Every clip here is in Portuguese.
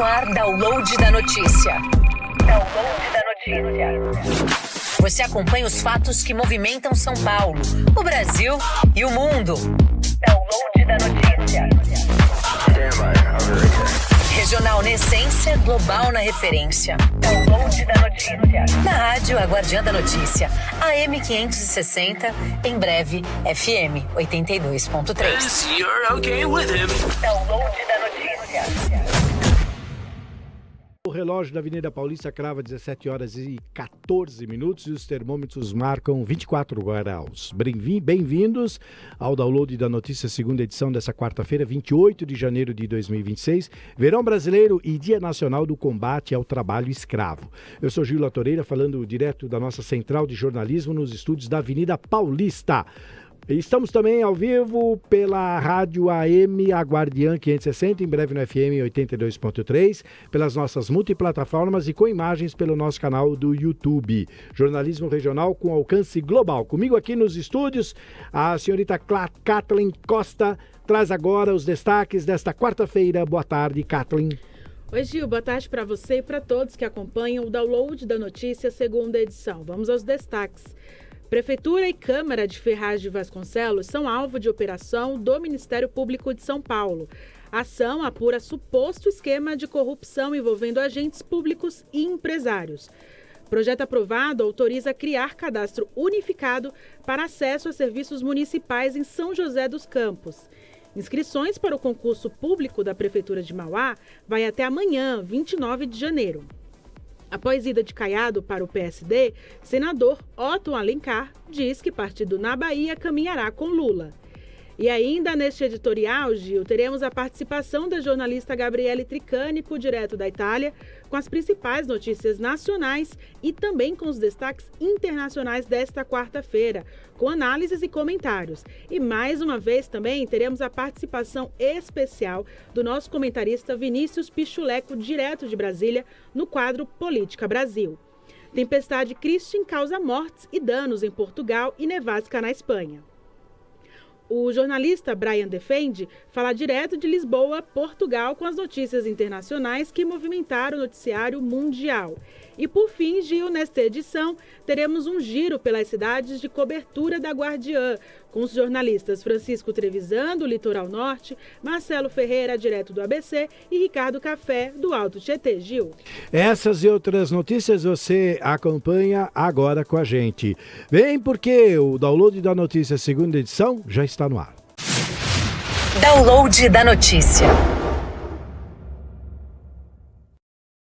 no ar, Download da Notícia. Download da Notícia. Você acompanha os fatos que movimentam São Paulo, o Brasil e o mundo. Download da Notícia. Regional na essência, global na referência. Download da Notícia. Na rádio, a Guardiã da Notícia. AM 560, em breve, FM 82.3. Download da Notícia. O relógio da Avenida Paulista crava 17 horas e 14 minutos e os termômetros marcam 24 graus. Bem-vindos ao Download da Notícia, segunda edição dessa quarta-feira, 28 de janeiro de 2026, Verão Brasileiro e Dia Nacional do Combate ao Trabalho Escravo. Eu sou Gil Latoreira, falando direto da nossa central de jornalismo nos estúdios da Avenida Paulista. Estamos também ao vivo pela rádio AM A Guardiã 560, em breve no FM 82.3, pelas nossas multiplataformas e com imagens pelo nosso canal do YouTube. Jornalismo regional com alcance global. Comigo aqui nos estúdios, a senhorita Kathleen Costa traz agora os destaques desta quarta-feira. Boa tarde, Kathleen. Oi, Gil, boa tarde para você e para todos que acompanham o Download da Notícia, segunda edição. Vamos aos destaques. Prefeitura e Câmara de Ferraz de Vasconcelos são alvo de operação do Ministério Público de São Paulo. A ação apura suposto esquema de corrupção envolvendo agentes públicos e empresários. Projeto aprovado autoriza criar cadastro unificado para acesso a serviços municipais em São José dos Campos. Inscrições para o concurso público da Prefeitura de Mauá vai até amanhã, 29 de janeiro. Após ida de Caiado para o PSD, senador Otto Alencar diz que partido na Bahia caminhará com Lula. E ainda neste editorial, Gil, teremos a participação da jornalista Gabriele Tricânico, direto da Itália, com as principais notícias nacionais e também com os destaques internacionais desta quarta-feira, com análises e comentários. E mais uma vez também teremos a participação especial do nosso comentarista Vinícius Pichuleco, direto de Brasília, no quadro Política Brasil. Tempestade Christian causa mortes e danos em Portugal e nevasca na Espanha. O jornalista Brian Defende fala direto de Lisboa, Portugal, com as notícias internacionais que movimentaram o noticiário mundial. E por fim, Gil, nesta edição, teremos um giro pelas cidades de cobertura da Guardiã, com os jornalistas Francisco Trevisan, do Litoral Norte, Marcelo Ferreira, direto do ABC, e Ricardo Café, do Alto Tietê. Gil. Essas e outras notícias você acompanha agora com a gente. Vem porque o Download da Notícia, segunda edição, já está no ar. Download da Notícia.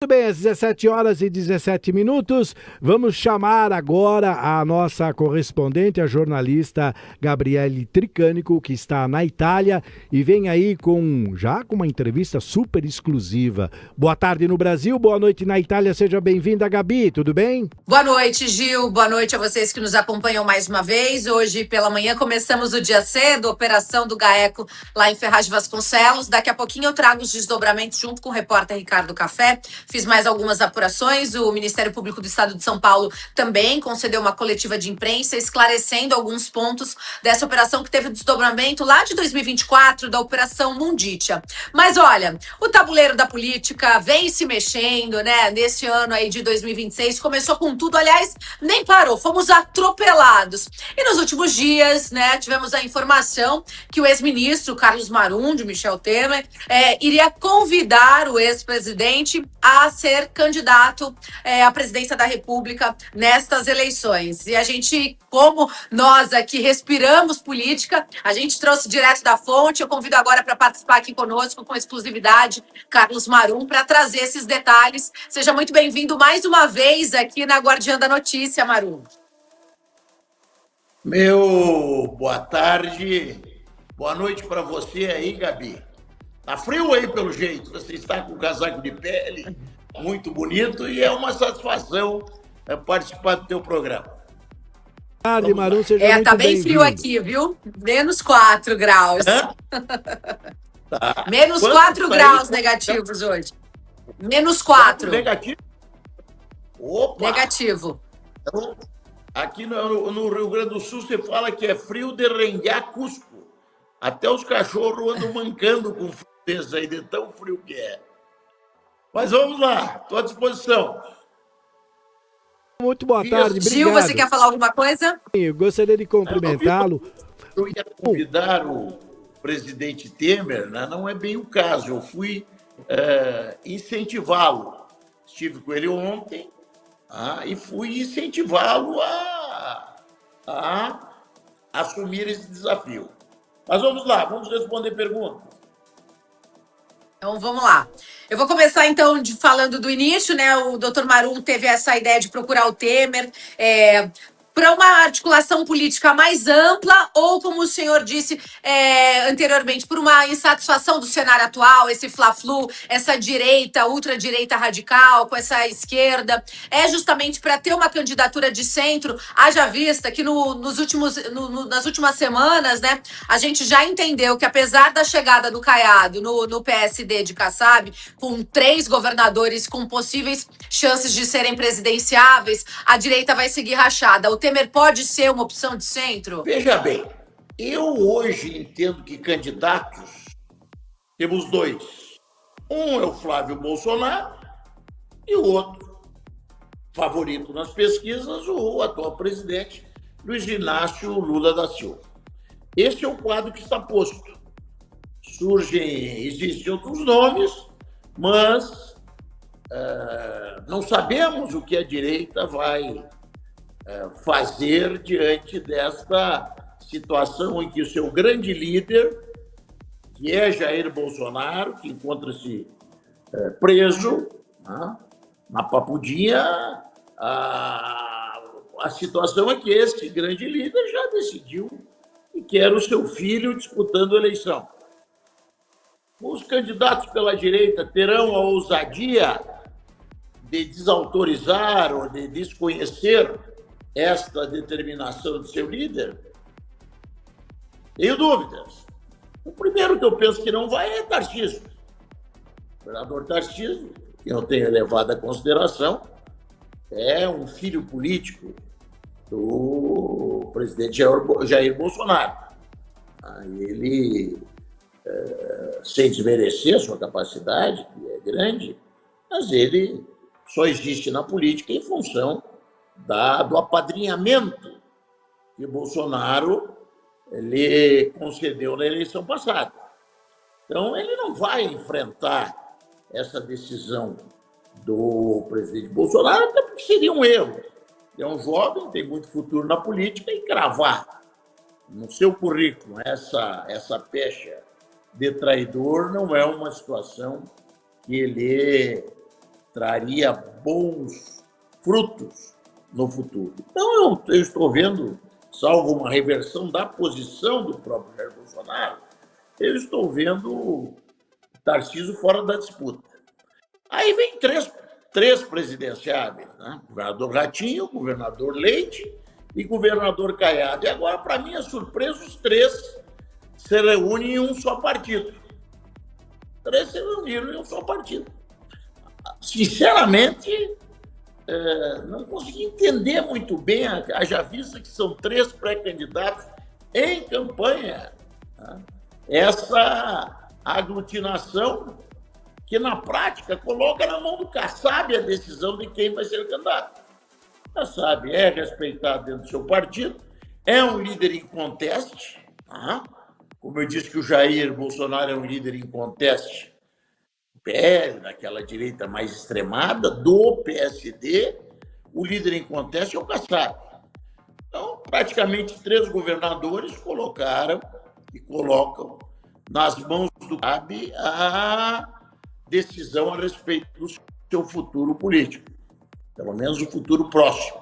Muito bem, às 17 horas e 17 minutos, vamos chamar agora a nossa correspondente, a jornalista Gabriele Tricânico, que está na Itália e vem aí com uma entrevista super exclusiva. Boa tarde no Brasil, boa noite na Itália, seja bem-vinda, Gabi, tudo bem? Boa noite, Gil, boa noite a vocês que nos acompanham mais uma vez. Hoje pela manhã começamos o dia cedo, operação do GAECO lá em Ferraz de Vasconcelos. Daqui a pouquinho eu trago os desdobramentos junto com o repórter Ricardo Café. Fiz mais algumas apurações, o Ministério Público do Estado de São Paulo também concedeu uma coletiva de imprensa esclarecendo alguns pontos dessa operação que teve desdobramento lá de 2024, da Operação Munditia. Mas olha, o tabuleiro da política vem se mexendo, né? Nesse ano aí de 2026, começou com tudo, aliás, nem parou, fomos atropelados. E nos últimos dias, né, tivemos a informação que o ex-ministro Carlos Marum, de Michel Temer, iria convidar o ex-presidente a ser candidato à presidência da República nestas eleições. E a gente, como nós aqui respiramos política, a gente trouxe direto da fonte. Eu convido agora para participar aqui conosco, com exclusividade, Carlos Marum, para trazer esses detalhes. Seja muito bem-vindo mais uma vez aqui na Guardiã da Notícia, Marum. Boa tarde, boa noite para você aí, Gabi. Tá frio aí, pelo jeito. Você está com casaco de pele, muito bonito, e é uma satisfação participar do teu programa. Boa tarde, Marum, seja muito tá bem bem-vindo. frio aqui, viu? Menos 4 graus. Tá. Menos Quanto 4 tá graus aí? negativos hoje. Menos 4. Negativo? Opa! Negativo. Então, aqui no Rio Grande do Sul, você fala que é frio de rengar Cusco. Até os cachorros andam mancando com frio desse aí, de tão frio que é. Mas vamos lá, estou à disposição. Muito boa tarde, obrigado. Gil, você quer falar alguma coisa? Eu gostaria de cumprimentá-lo. Eu ia convidar o presidente Temer, né? Não é bem o caso, eu fui incentivá-lo. Estive com ele ontem e fui incentivá-lo a assumir esse desafio. Mas vamos lá, vamos responder perguntas. Então, vamos lá. Eu vou começar, então, falando do início, né? O doutor Marum teve essa ideia de procurar o Temer para uma articulação política mais ampla ou, como o senhor disse anteriormente, por uma insatisfação do cenário atual, esse fla-flu, essa direita, ultradireita radical, com essa esquerda, justamente para ter uma candidatura de centro, haja vista que nas últimas semanas, né, a gente já entendeu que, apesar da chegada do Caiado no PSD de Kassab, com 3 governadores com possíveis chances de serem presidenciáveis, a direita vai seguir rachada. O Temer pode ser uma opção de centro? Veja bem, eu hoje entendo que candidatos temos 2. Um é o Flávio Bolsonaro e o outro, favorito nas pesquisas, o atual presidente Luiz Inácio Lula da Silva. Esse é o quadro que está posto. Existem outros nomes, mas não sabemos o que a direita vai fazer diante desta situação em que o seu grande líder, que é Jair Bolsonaro, que encontra-se preso na Papudinha, a situação é que esse grande líder já decidiu que quer o seu filho disputando a eleição. Os candidatos pela direita terão a ousadia de desautorizar ou de desconhecer esta determinação de seu líder? Tenho dúvidas. O primeiro que eu penso que não vai é Tarcísio. O governador Tarcísio, que eu tenho elevado à consideração, é um filho político do presidente Jair Bolsonaro. Ele, sem desmerecer a sua capacidade, que é grande, mas ele só existe na política em função do apadrinhamento que Bolsonaro lhe concedeu na eleição passada. Então, ele não vai enfrentar essa decisão do presidente Bolsonaro, até porque seria um erro. Ele é um jovem, tem muito futuro na política, e cravar no seu currículo essa pecha de traidor não é uma situação que lhe traria bons frutos no futuro. Então, eu estou vendo, salvo uma reversão da posição do próprio Jair Bolsonaro, eu estou vendo Tarcísio fora da disputa. Aí vem três presidenciáveis, né? Governador Ratinho, governador Leite e governador Caiado. E agora, para minha surpresa, os 3 se reúnem em um só partido. 3 se reuniram em um só partido. Sinceramente, não consegui entender muito bem, haja vista que são 3 pré-candidatos em campanha, né? Essa aglutinação que, na prática, coloca na mão do Kassab a decisão de quem vai ser candidato. O Kassab é respeitado dentro do seu partido, é um líder em conteste, como eu disse que o Jair Bolsonaro é um líder em conteste, PL, daquela direita mais extremada, do PSD, o líder em conteste é o Kassab. Então, praticamente 3 governadores colocaram e colocam nas mãos do Kassab a decisão a respeito do seu futuro político, pelo menos o futuro próximo.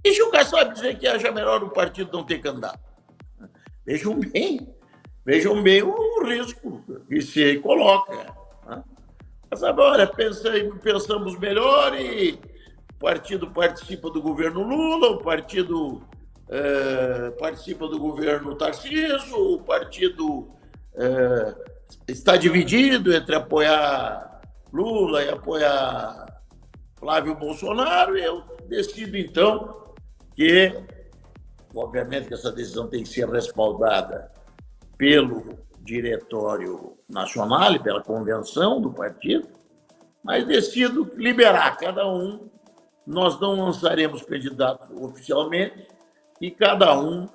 E se o Kassab dizer que acha melhor o partido não ter candidato? Vejam bem o risco que se coloca. Né? Kassab, olha, pensamos melhor e o partido participa do governo Lula, o partido participa do governo Tarcísio, o partido está dividido entre apoiar Lula e apoiar Flávio Bolsonaro, e eu decido, então, que, obviamente, que essa decisão tem que ser respaldada pelo diretório nacional e pela convenção do partido, mas decido liberar cada um. Nós não lançaremos candidato oficialmente e cada um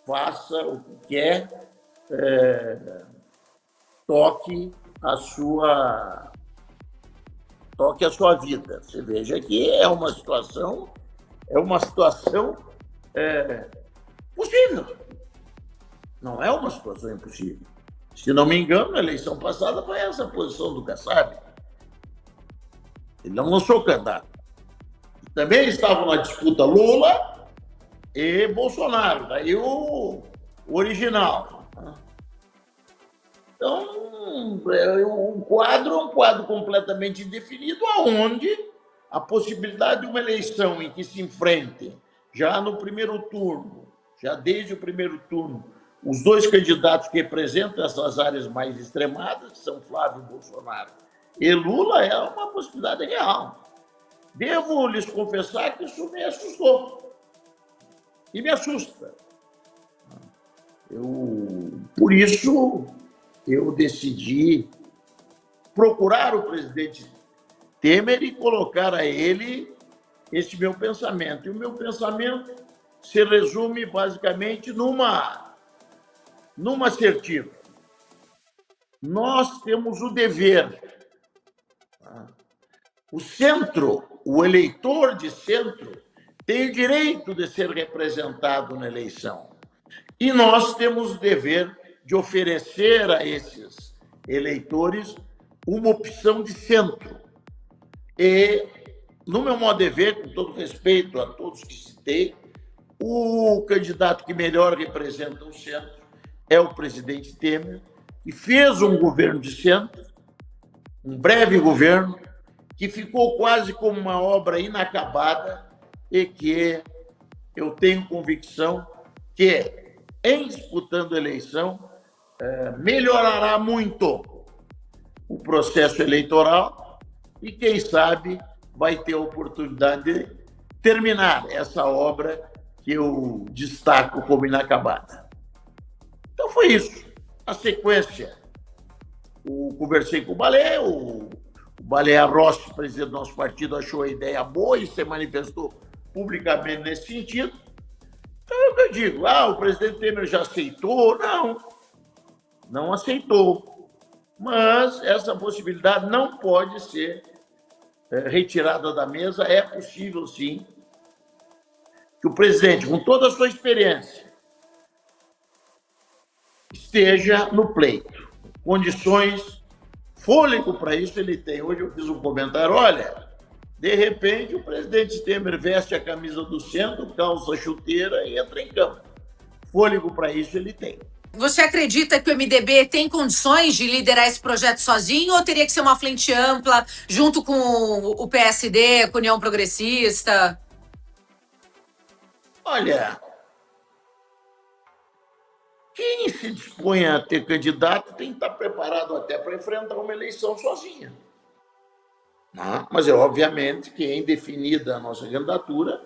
faça o que quer, toque a sua vida. Você veja que é uma situação possível. Não é uma situação impossível. Se não me engano, na eleição passada foi essa a posição do Kassab. Ele não lançou candidato. Também estavam na disputa Lula e Bolsonaro, daí o original. Então, é um quadro completamente indefinido, aonde a possibilidade de uma eleição em que se enfrentem, já no primeiro turno, já desde o primeiro turno, os dois candidatos que representam essas áreas mais extremadas, que são Flávio Bolsonaro e Lula, é uma possibilidade real. Devo lhes confessar que isso me assustou. E me assusta. Por isso, eu decidi procurar o presidente Temer e colocar a ele esse meu pensamento. E o meu pensamento se resume basicamente numa assertiva. Nós temos o dever. O centro, o eleitor de centro, tem o direito de ser representado na eleição. E nós temos o dever de oferecer a esses eleitores uma opção de centro. E, no meu modo de ver, com todo respeito a todos que citei, o candidato que melhor representa o centro é o presidente Temer, que fez um governo de centro, um breve governo, que ficou quase como uma obra inacabada e que eu tenho convicção que, em disputando a eleição, melhorará muito o processo eleitoral e, quem sabe, vai ter a oportunidade de terminar essa obra que eu destaco como inacabada. Então foi isso. A sequência, conversei com o Balé, o Balé Rossi, presidente do nosso partido, achou a ideia boa e se manifestou publicamente nesse sentido. Então é o que eu digo, o presidente Temer já aceitou? Não aceitou. Mas essa possibilidade não pode ser retirada da mesa. É possível, sim, que o presidente, com toda a sua experiência, esteja no pleito. Condições, fôlego para isso ele tem. Hoje eu fiz um comentário, olha, de repente o presidente Temer veste a camisa do centro, calça chuteira e entra em campo. Fôlego para isso ele tem. Você acredita que o MDB tem condições de liderar esse projeto sozinho ou teria que ser uma frente ampla, junto com o PSD, com a União Progressista? Olha, quem se dispõe a ter candidato tem que estar preparado até para enfrentar uma eleição sozinha. Mas é obviamente que, em definida a nossa candidatura,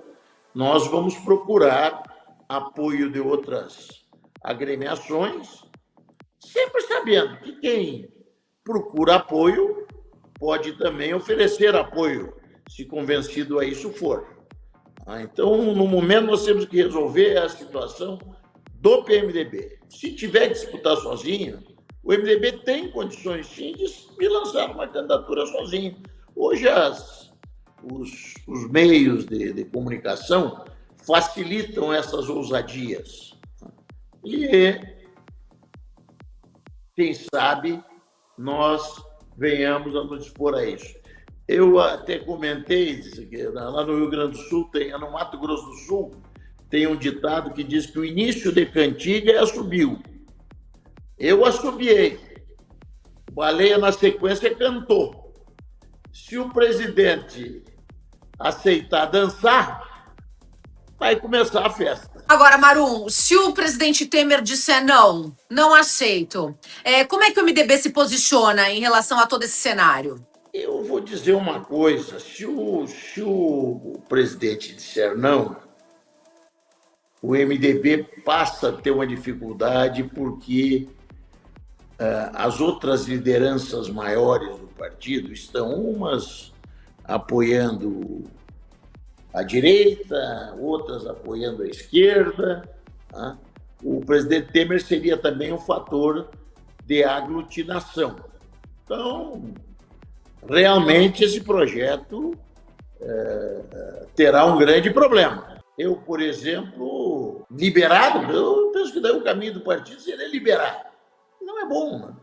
nós vamos procurar apoio de outras agremiações, sempre sabendo que quem procura apoio pode também oferecer apoio, se convencido a isso for. Então, no momento, nós temos que resolver a situação do PMDB. Se tiver que disputar sozinho, o MDB tem condições, sim, de lançar uma candidatura sozinho. Hoje, os meios de comunicação facilitam essas ousadias. E, quem sabe, nós venhamos a nos dispor a isso. Eu até comentei que lá no Rio Grande do Sul, no Mato Grosso do Sul, tem um ditado que diz que o início de cantiga é assobio. Eu assobiei. O Baleia, na sequência, cantou. Se o presidente aceitar dançar, vai começar a festa. Agora, Marum, se o presidente Temer disser não aceito, como é que o MDB se posiciona em relação a todo esse cenário? Eu vou dizer uma coisa, se o presidente disser não, o MDB passa a ter uma dificuldade porque as outras lideranças maiores do partido estão umas apoiando a direita, outras apoiando a esquerda. Tá? O presidente Temer seria também um fator de aglutinação. Então, realmente, esse projeto terá um grande problema. Eu, por exemplo, liberado, eu penso que daí o caminho do partido seria liberar. Não é bom, né?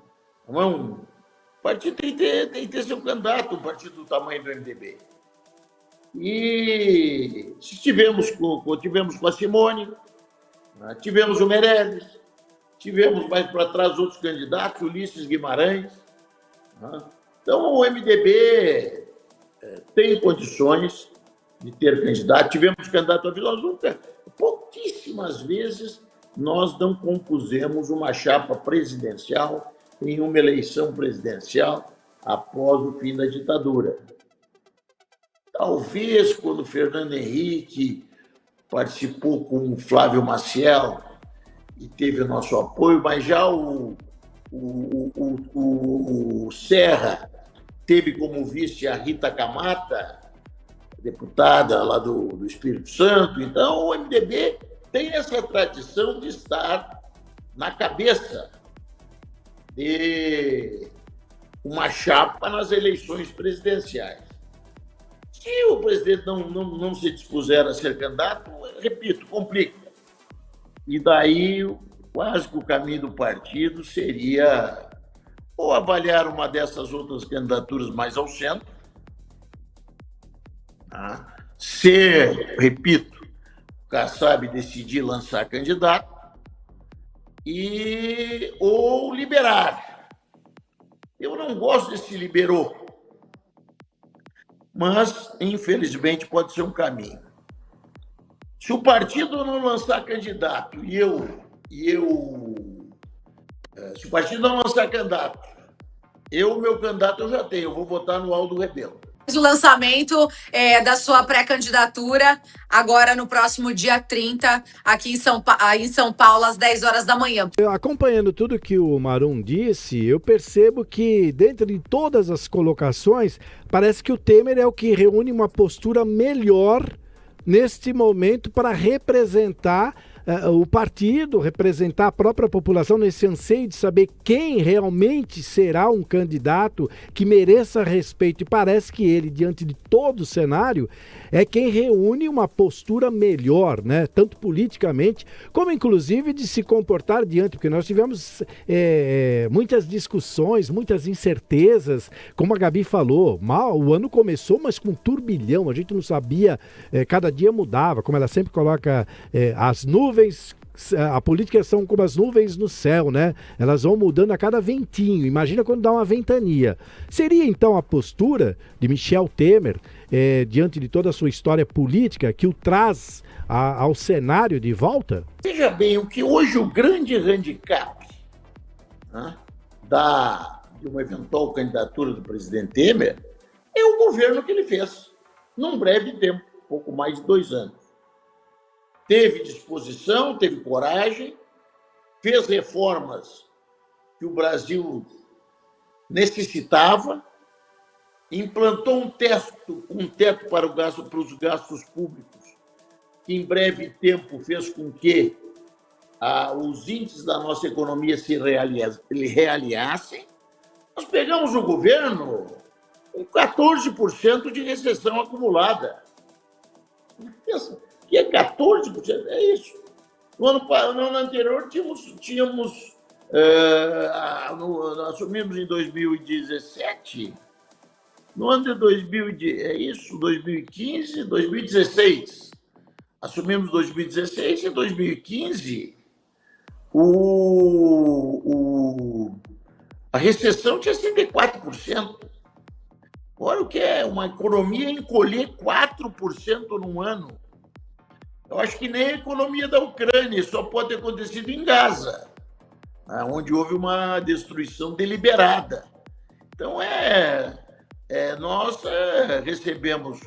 Não é um... O partido tem que ter seu candidato, um partido do tamanho do MDB. E tivemos com a Simone, né? Tivemos o Meirelles, tivemos mais para trás outros candidatos, Ulisses Guimarães. Né? Então, o MDB tem condições de ter candidato. Tivemos candidato a Vila Nunca. Pouquíssimas vezes nós não compusemos uma chapa presidencial em uma eleição presidencial após o fim da ditadura. Talvez quando Fernando Henrique participou com o Flávio Maciel e teve o nosso apoio, mas já o Serra teve como vice a Rita Camata, deputada lá do Espírito Santo. Então, o MDB tem essa tradição de estar na cabeça de uma chapa nas eleições presidenciais. Se o presidente não se dispuser a ser candidato, repito, complica. E daí, quase que o caminho do partido seria ou avaliar uma dessas outras candidaturas mais ao centro, tá? Se, repito, o Kassab decidir lançar candidato, ou liberar. Eu não gosto desse liberou, mas, infelizmente, pode ser um caminho. Se o partido não lançar candidato se o partido não lançar candidato, meu candidato eu já tenho, eu vou votar no Aldo Rebelo. O lançamento da sua pré-candidatura agora no próximo dia 30, aqui em São Paulo, às 10 horas da manhã. Acompanhando tudo que o Marum disse, eu percebo que, dentro de todas as colocações, parece que o Temer é o que reúne uma postura melhor neste momento para representar o partido, representar a própria população nesse anseio de saber quem realmente será um candidato que mereça respeito. E parece que ele, diante de todo o cenário, é quem reúne uma postura melhor, né? Tanto politicamente, como inclusive de se comportar diante, porque nós tivemos muitas discussões, muitas incertezas, como a Gabi falou, o ano começou, mas com um turbilhão, a gente não sabia, cada dia mudava, como ela sempre coloca, as nuvens, a política são como as nuvens no céu, né? Elas vão mudando a cada ventinho. Imagina quando dá uma ventania. Seria então a postura de Michel Temer, diante de toda a sua história política, que o traz ao cenário de volta? Veja bem, o que hoje o grande handicap, né, de uma eventual candidatura do presidente Temer é o governo que ele fez, num breve tempo, pouco mais de 2 anos. Teve disposição, teve coragem, fez reformas que o Brasil necessitava, implantou um teto para os gastos públicos, que em breve tempo fez com que os índices da nossa economia se realiassem. Nós pegamos um governo com 14% de recessão acumulada. Pensa, que é 14%, é isso. No ano anterior, assumimos em 2017, no ano de 2015, 2016. Assumimos 2016 e 2015, a recessão tinha sido de 4%. Olha o que é uma economia encolher 4% num ano. Eu acho que nem a economia da Ucrânia, só pode ter acontecido em Gaza, onde houve uma destruição deliberada. Então, nós recebemos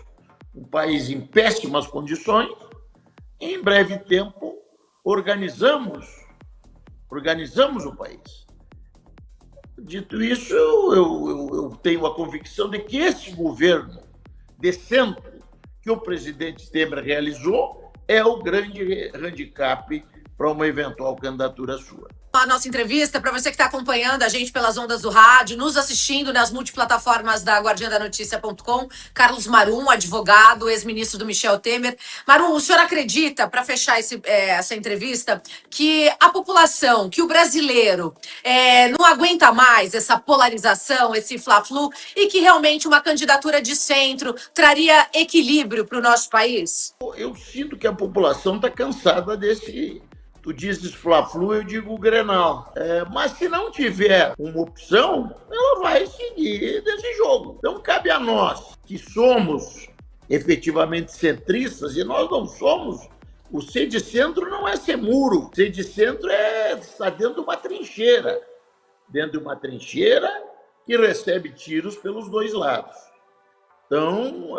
um país em péssimas condições, e em breve tempo organizamos o país. Dito isso, eu tenho a convicção de que esse governo de centro que o presidente Temer realizou é o grande handicap para uma eventual candidatura sua. A nossa entrevista, para você que está acompanhando a gente pelas ondas do rádio, nos assistindo nas multiplataformas da guardiandanoticia.com, Carlos Marum, advogado, ex-ministro do Michel Temer. Marum, o senhor acredita, para fechar essa entrevista, que a população, que o brasileiro não aguenta mais essa polarização, esse fla-flu, e que realmente uma candidatura de centro traria equilíbrio para o nosso país? Eu sinto que a população está cansada desse... Tu dizes Fla-Flu, eu digo Grenal. Mas se não tiver uma opção, ela vai seguir desse jogo. Então cabe a nós, que somos efetivamente centristas, e nós não somos. O ser de centro não é ser muro. Ser de centro é estar dentro de uma trincheira. Dentro de uma trincheira que recebe tiros pelos dois lados. Então,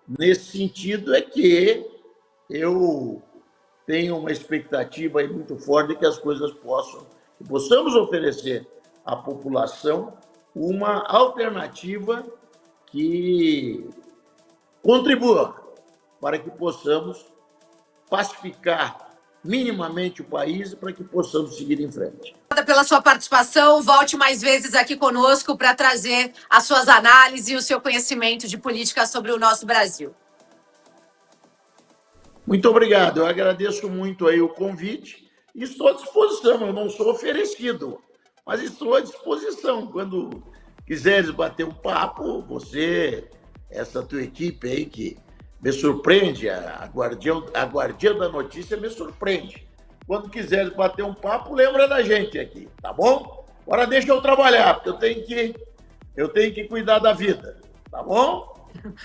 nesse sentido é que eu tenho uma expectativa aí muito forte de que as coisas possamos oferecer à população uma alternativa que contribua para que possamos pacificar minimamente o país e para que possamos seguir em frente. Obrigada pela sua participação. Volte mais vezes aqui conosco para trazer as suas análises e o seu conhecimento de política sobre o nosso Brasil. Muito obrigado, eu agradeço muito aí o convite e estou à disposição, eu não sou oferecido, mas estou à disposição. Quando quiseres bater um papo, você, essa tua equipe aí que me surpreende, a Guardiã da Notícia me surpreende. Quando quiseres bater um papo, lembra da gente aqui, tá bom? Agora deixa eu trabalhar, porque eu tenho que cuidar da vida, tá bom?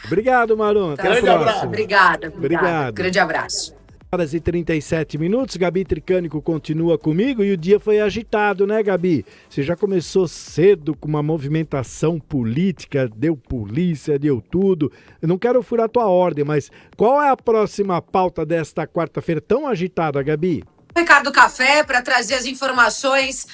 Obrigado, Marum. Até a próxima. Abraço. Obrigada. Obrigado. Grande abraço. Horas e 37 minutos, Gabi Tricânico continua comigo e o dia foi agitado, né, Gabi? Você já começou cedo com uma movimentação política, deu polícia, deu tudo. Eu não quero furar tua ordem, mas qual é a próxima pauta desta quarta-feira tão agitada, Gabi? Ricardo Café para trazer as informações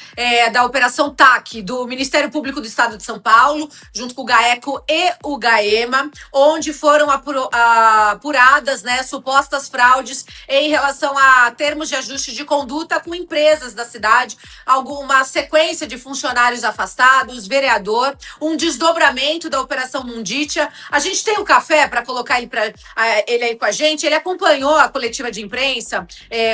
da Operação TAC do Ministério Público do Estado de São Paulo, junto com o GAECO e o GAEMA, onde foram apuradas, né, supostas fraudes em relação a termos de ajuste de conduta com empresas da cidade, alguma sequência de funcionários afastados, vereador, um desdobramento da Operação Munditia. A gente tem o Café para colocar ele aí com a gente. Ele acompanhou a coletiva de imprensa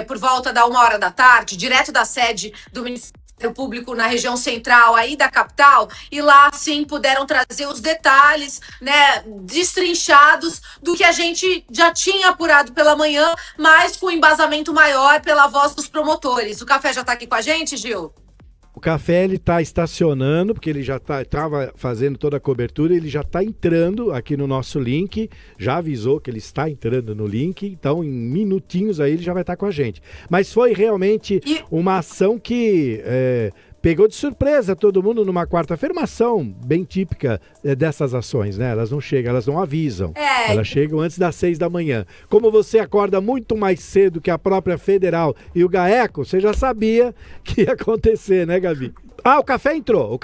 por volta da 1h da tarde, direto da sede do Ministério Público na região central aí da capital, e lá sim puderam trazer os detalhes, né, destrinchados do que a gente já tinha apurado pela manhã, mas com embasamento maior pela voz dos promotores. O Café já está aqui com a gente, Gil? O Café, ele está estacionando, porque ele já estava fazendo toda a cobertura, ele já está entrando aqui no nosso link, já avisou que ele está entrando no link, então em minutinhos aí ele já vai estar com a gente. Mas foi realmente uma ação que pegou de surpresa todo mundo numa quarta-feira, uma ação bem típica dessas ações, né? Elas não chegam, elas não avisam, elas chegam antes das 6 da manhã. Como você acorda muito mais cedo que a própria Federal e o GAECO, você já sabia que ia acontecer, né, Gabi? Ah, o Café entrou.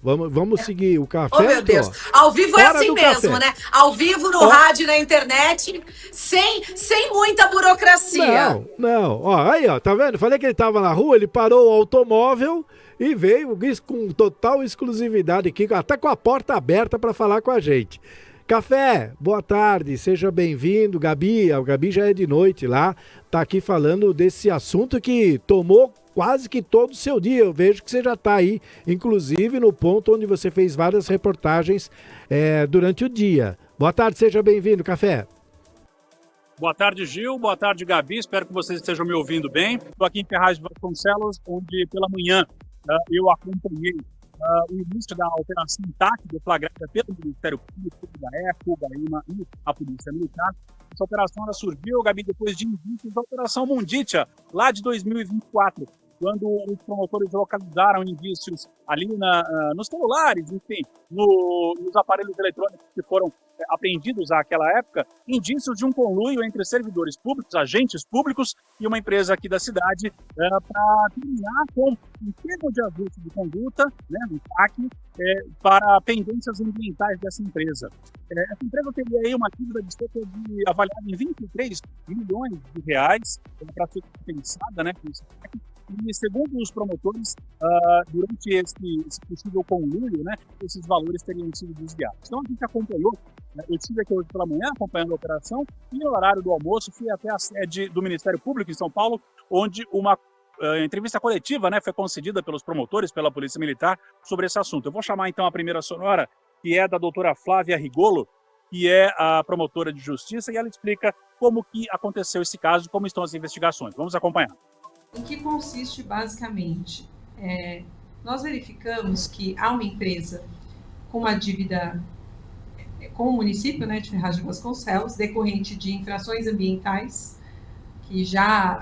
Vamos seguir o Café. Oh, meu Deus. Ao vivo é assim mesmo, café, né? Ao vivo, no rádio, na internet, sem muita burocracia. Não. Ó, aí, ó, tá vendo? Falei que ele tava na rua, ele parou o automóvel e veio com total exclusividade aqui, até com a porta aberta para falar com a gente. Café, boa tarde, seja bem-vindo. Gabi, a Gabi já é de noite lá, tá aqui falando desse assunto que tomou quase que todo o seu dia. Eu vejo que você já está aí, inclusive no ponto onde você fez várias reportagens durante o dia. Boa tarde, seja bem-vindo, Café. Boa tarde, Gil. Boa tarde, Gabi. Espero que vocês estejam me ouvindo bem. Estou aqui em Ferraz de Vasconcelos, onde pela manhã eu acompanhei o início da Operação TAC, deflagrada pelo Ministério Público, da GAECO, GAEMA e a Polícia Militar. Essa operação ela surgiu, Gabi, depois de indícios da Operação Munditia, lá de 2024, quando os promotores localizaram indícios ali nos celulares, enfim, nos aparelhos eletrônicos que foram apreendidos àquela época indícios de um conluio entre servidores públicos, agentes públicos e uma empresa aqui da cidade para terminar com um termo de ajuste de conduta, né, um TAC, para pendências ambientais dessa empresa. Essa empresa teria aí uma dívida de avaliada em 23 milhões de reais para ser compensada, né, com esse TAC. E, segundo os promotores, durante esse possível conluio, né, esses valores teriam sido desviados. Então, a gente acompanhou, eu estive aqui hoje pela manhã acompanhando a operação e, no horário do almoço, fui até a sede do Ministério Público em São Paulo, onde uma entrevista coletiva, né, foi concedida pelos promotores, pela Polícia Militar, sobre esse assunto. Eu vou chamar, então, a primeira sonora, que é da doutora Flávia Rigolo, que é a promotora de justiça, e ela explica como que aconteceu esse caso e como estão as investigações. Vamos acompanhar. Em que consiste basicamente? Nós verificamos que há uma empresa com uma dívida com o município, né, de Ferraz de Vasconcelos, decorrente de infrações ambientais, que já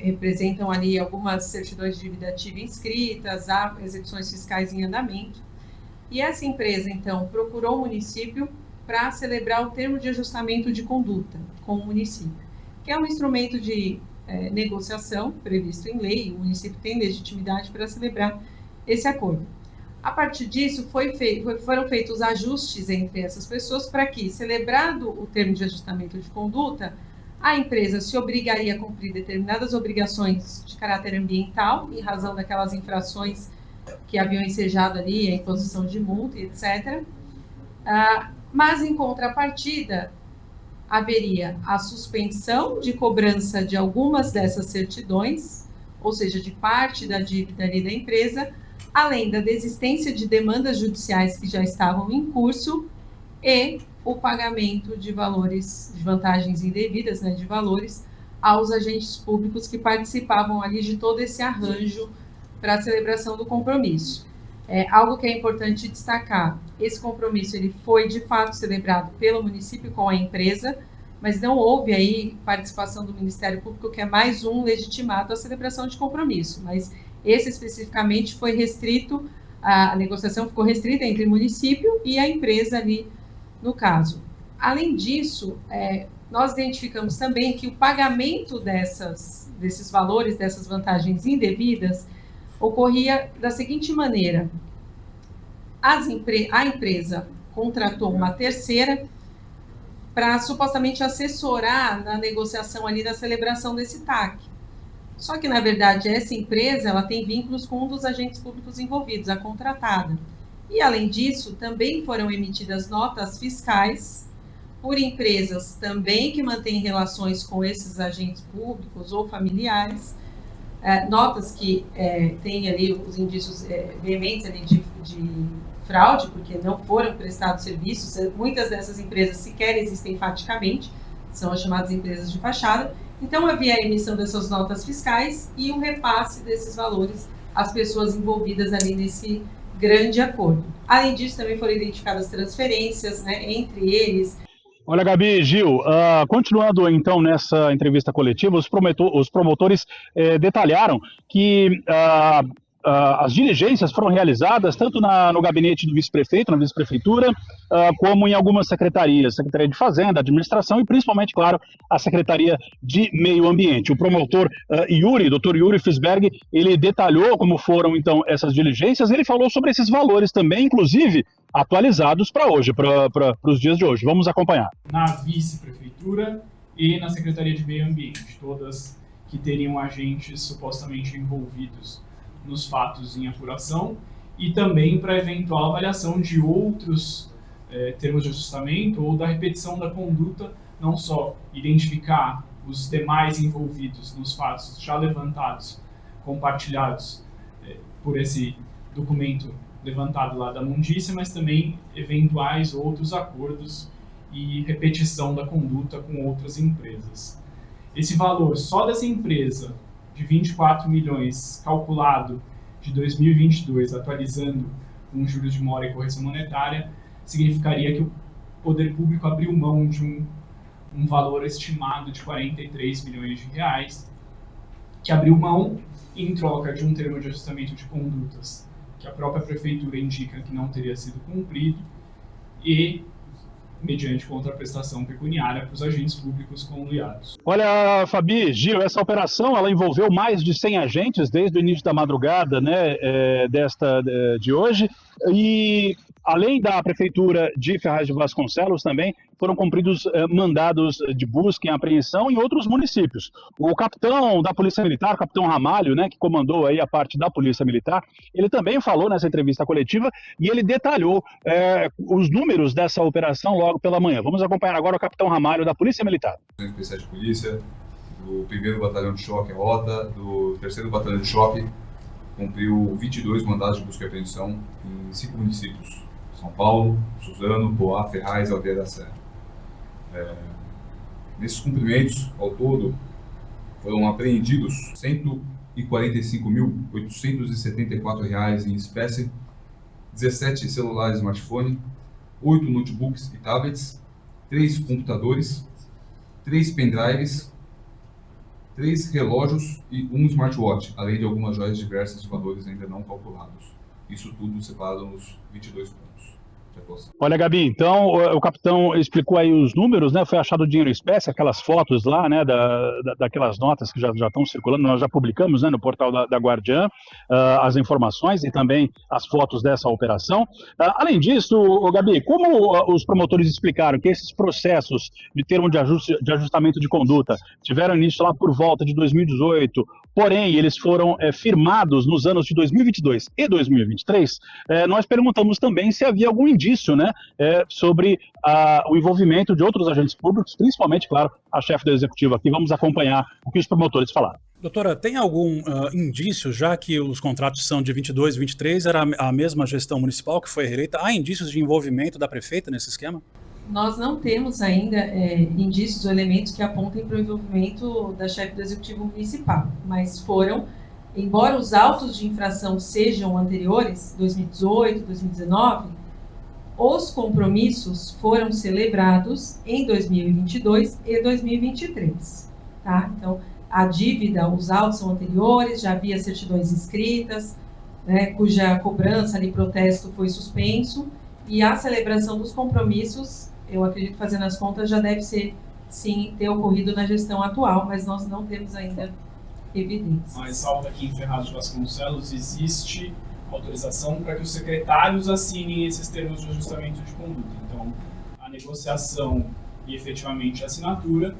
representam ali algumas certidões de dívida ativa inscritas, há execuções fiscais em andamento. E essa empresa, então, procurou o município para celebrar o termo de ajustamento de conduta com o município, que é um instrumento de negociação previsto em lei. O município tem legitimidade para celebrar esse acordo. A partir disso, foram feitos ajustes entre essas pessoas para que, celebrado o termo de ajustamento de conduta, a empresa se obrigaria a cumprir determinadas obrigações de caráter ambiental, em razão daquelas infrações que haviam ensejado ali, a imposição de multa, etc. Mas, em contrapartida, haveria a suspensão de cobrança de algumas dessas certidões, ou seja, de parte da dívida ali da empresa, além da desistência de demandas judiciais que já estavam em curso e o pagamento de valores, de vantagens indevidas, né, de valores, aos agentes públicos que participavam ali de todo esse arranjo para a celebração do compromisso. Algo que é importante destacar: esse compromisso ele foi de fato celebrado pelo município com a empresa, mas não houve aí participação do Ministério Público, que é mais um legitimado à celebração de compromisso, mas esse especificamente foi restrito, a negociação ficou restrita entre o município e a empresa ali no caso. Além disso, nós identificamos também que o pagamento desses valores, dessas vantagens indevidas, ocorria da seguinte maneira: a empresa contratou uma terceira para supostamente assessorar na negociação ali da celebração desse TAC. Só que, na verdade, essa empresa ela tem vínculos com um dos agentes públicos envolvidos, a contratada. E, além disso, também foram emitidas notas fiscais por empresas também que mantêm relações com esses agentes públicos ou familiares, notas que têm ali os indícios veementes ali de fraude, porque não foram prestados serviços. Muitas dessas empresas sequer existem faticamente, são as chamadas empresas de fachada. Então, havia a emissão dessas notas fiscais e o repasse desses valores às pessoas envolvidas ali nesse grande acordo. Além disso, também foram identificadas transferências, né, entre eles. Olha, Gabi, Gil, continuando então nessa entrevista coletiva, os promotores detalharam que as diligências foram realizadas tanto no gabinete do vice-prefeito, na vice-prefeitura, como em algumas secretarias, Secretaria de Fazenda, Administração e principalmente, claro, a Secretaria de Meio Ambiente. O promotor Dr. Yuri Fisberg, ele detalhou como foram então essas diligências, ele falou sobre esses valores também, inclusive atualizados para hoje, para os dias de hoje. Vamos acompanhar. Na vice-prefeitura e na Secretaria de Meio Ambiente, todas que teriam agentes supostamente envolvidos nos fatos em apuração, e também para eventual avaliação de outros termos de ajustamento ou da repetição da conduta, não só identificar os demais envolvidos nos fatos já levantados, compartilhados por esse documento levantado lá da Mundícia, mas também eventuais outros acordos e repetição da conduta com outras empresas. Esse valor só dessa empresa de 24 milhões calculado de 2022, atualizando com juros de mora e correção monetária, significaria que o poder público abriu mão de um valor estimado de 43 milhões de reais, que abriu mão em troca de um termo de ajustamento de condutas que a própria prefeitura indica que não teria sido cumprido, e mediante contraprestação pecuniária para os agentes públicos conluiados. Olha, Fabi, Gil, essa operação ela envolveu mais de 100 agentes desde o início da madrugada, né, de hoje, e além da Prefeitura de Ferraz de Vasconcelos também foram cumpridos mandados de busca e apreensão em outros municípios. O capitão da Polícia Militar, o capitão Ramalho, né, que comandou aí a parte da Polícia Militar, ele também falou nessa entrevista coletiva e ele detalhou os números dessa operação logo pela manhã. Vamos acompanhar agora o capitão Ramalho da Polícia Militar. Especiais de Polícia, do 1º Batalhão de Choque, a Rota, do 3º Batalhão de Choque, cumpriu 22 mandados de busca e apreensão em 5 municípios. São Paulo, Suzano, Poá, Ferraz e Aldeia da Serra. Nesses cumprimentos, ao todo, foram apreendidos R$ 145.874 em espécie, 17 celulares smartphone, 8 notebooks e tablets, 3 computadores, 3 pendrives, 3 relógios e 1 smartwatch, além de algumas joias diversas de valores ainda não calculados. Isso tudo separado nos 22 pontos. Olha, Gabi, então o capitão explicou aí os números, né? Foi achado dinheiro em espécie, aquelas fotos lá, né? Daquelas notas que já estão circulando, nós já publicamos, né? No portal da Guardiã, as informações e também as fotos dessa operação. Além disso, Gabi, como os promotores explicaram que esses processos de termo de ajustamento de conduta tiveram início lá por volta de 2018, porém eles foram firmados nos anos de 2022 e 2023, nós perguntamos também se havia algum indício, né, sobre o envolvimento de outros agentes públicos, principalmente, claro, a chefe do executivo aqui. Vamos acompanhar o que os promotores falaram. Doutora, tem algum indício, já que os contratos são de 22 e 23, era a mesma gestão municipal que foi reeleita, há indícios de envolvimento da prefeita nesse esquema? Nós não temos ainda indícios ou elementos que apontem para o envolvimento da chefe do executivo municipal, mas foram, embora os autos de infração sejam anteriores, 2018, 2019, os compromissos foram celebrados em 2022 e 2023, tá? Então, a dívida, os autos são anteriores, já havia certidões escritas, né, cuja cobrança ali, protesto, foi suspenso, e a celebração dos compromissos, eu acredito, fazendo as contas, já deve ser, sim, ter ocorrido na gestão atual, mas nós não temos ainda evidências. Mas salvo aqui em Ferraz de Vasconcelos, existe autorização para que os secretários assinem esses termos de ajustamento de conduta. Então, a negociação e efetivamente a assinatura,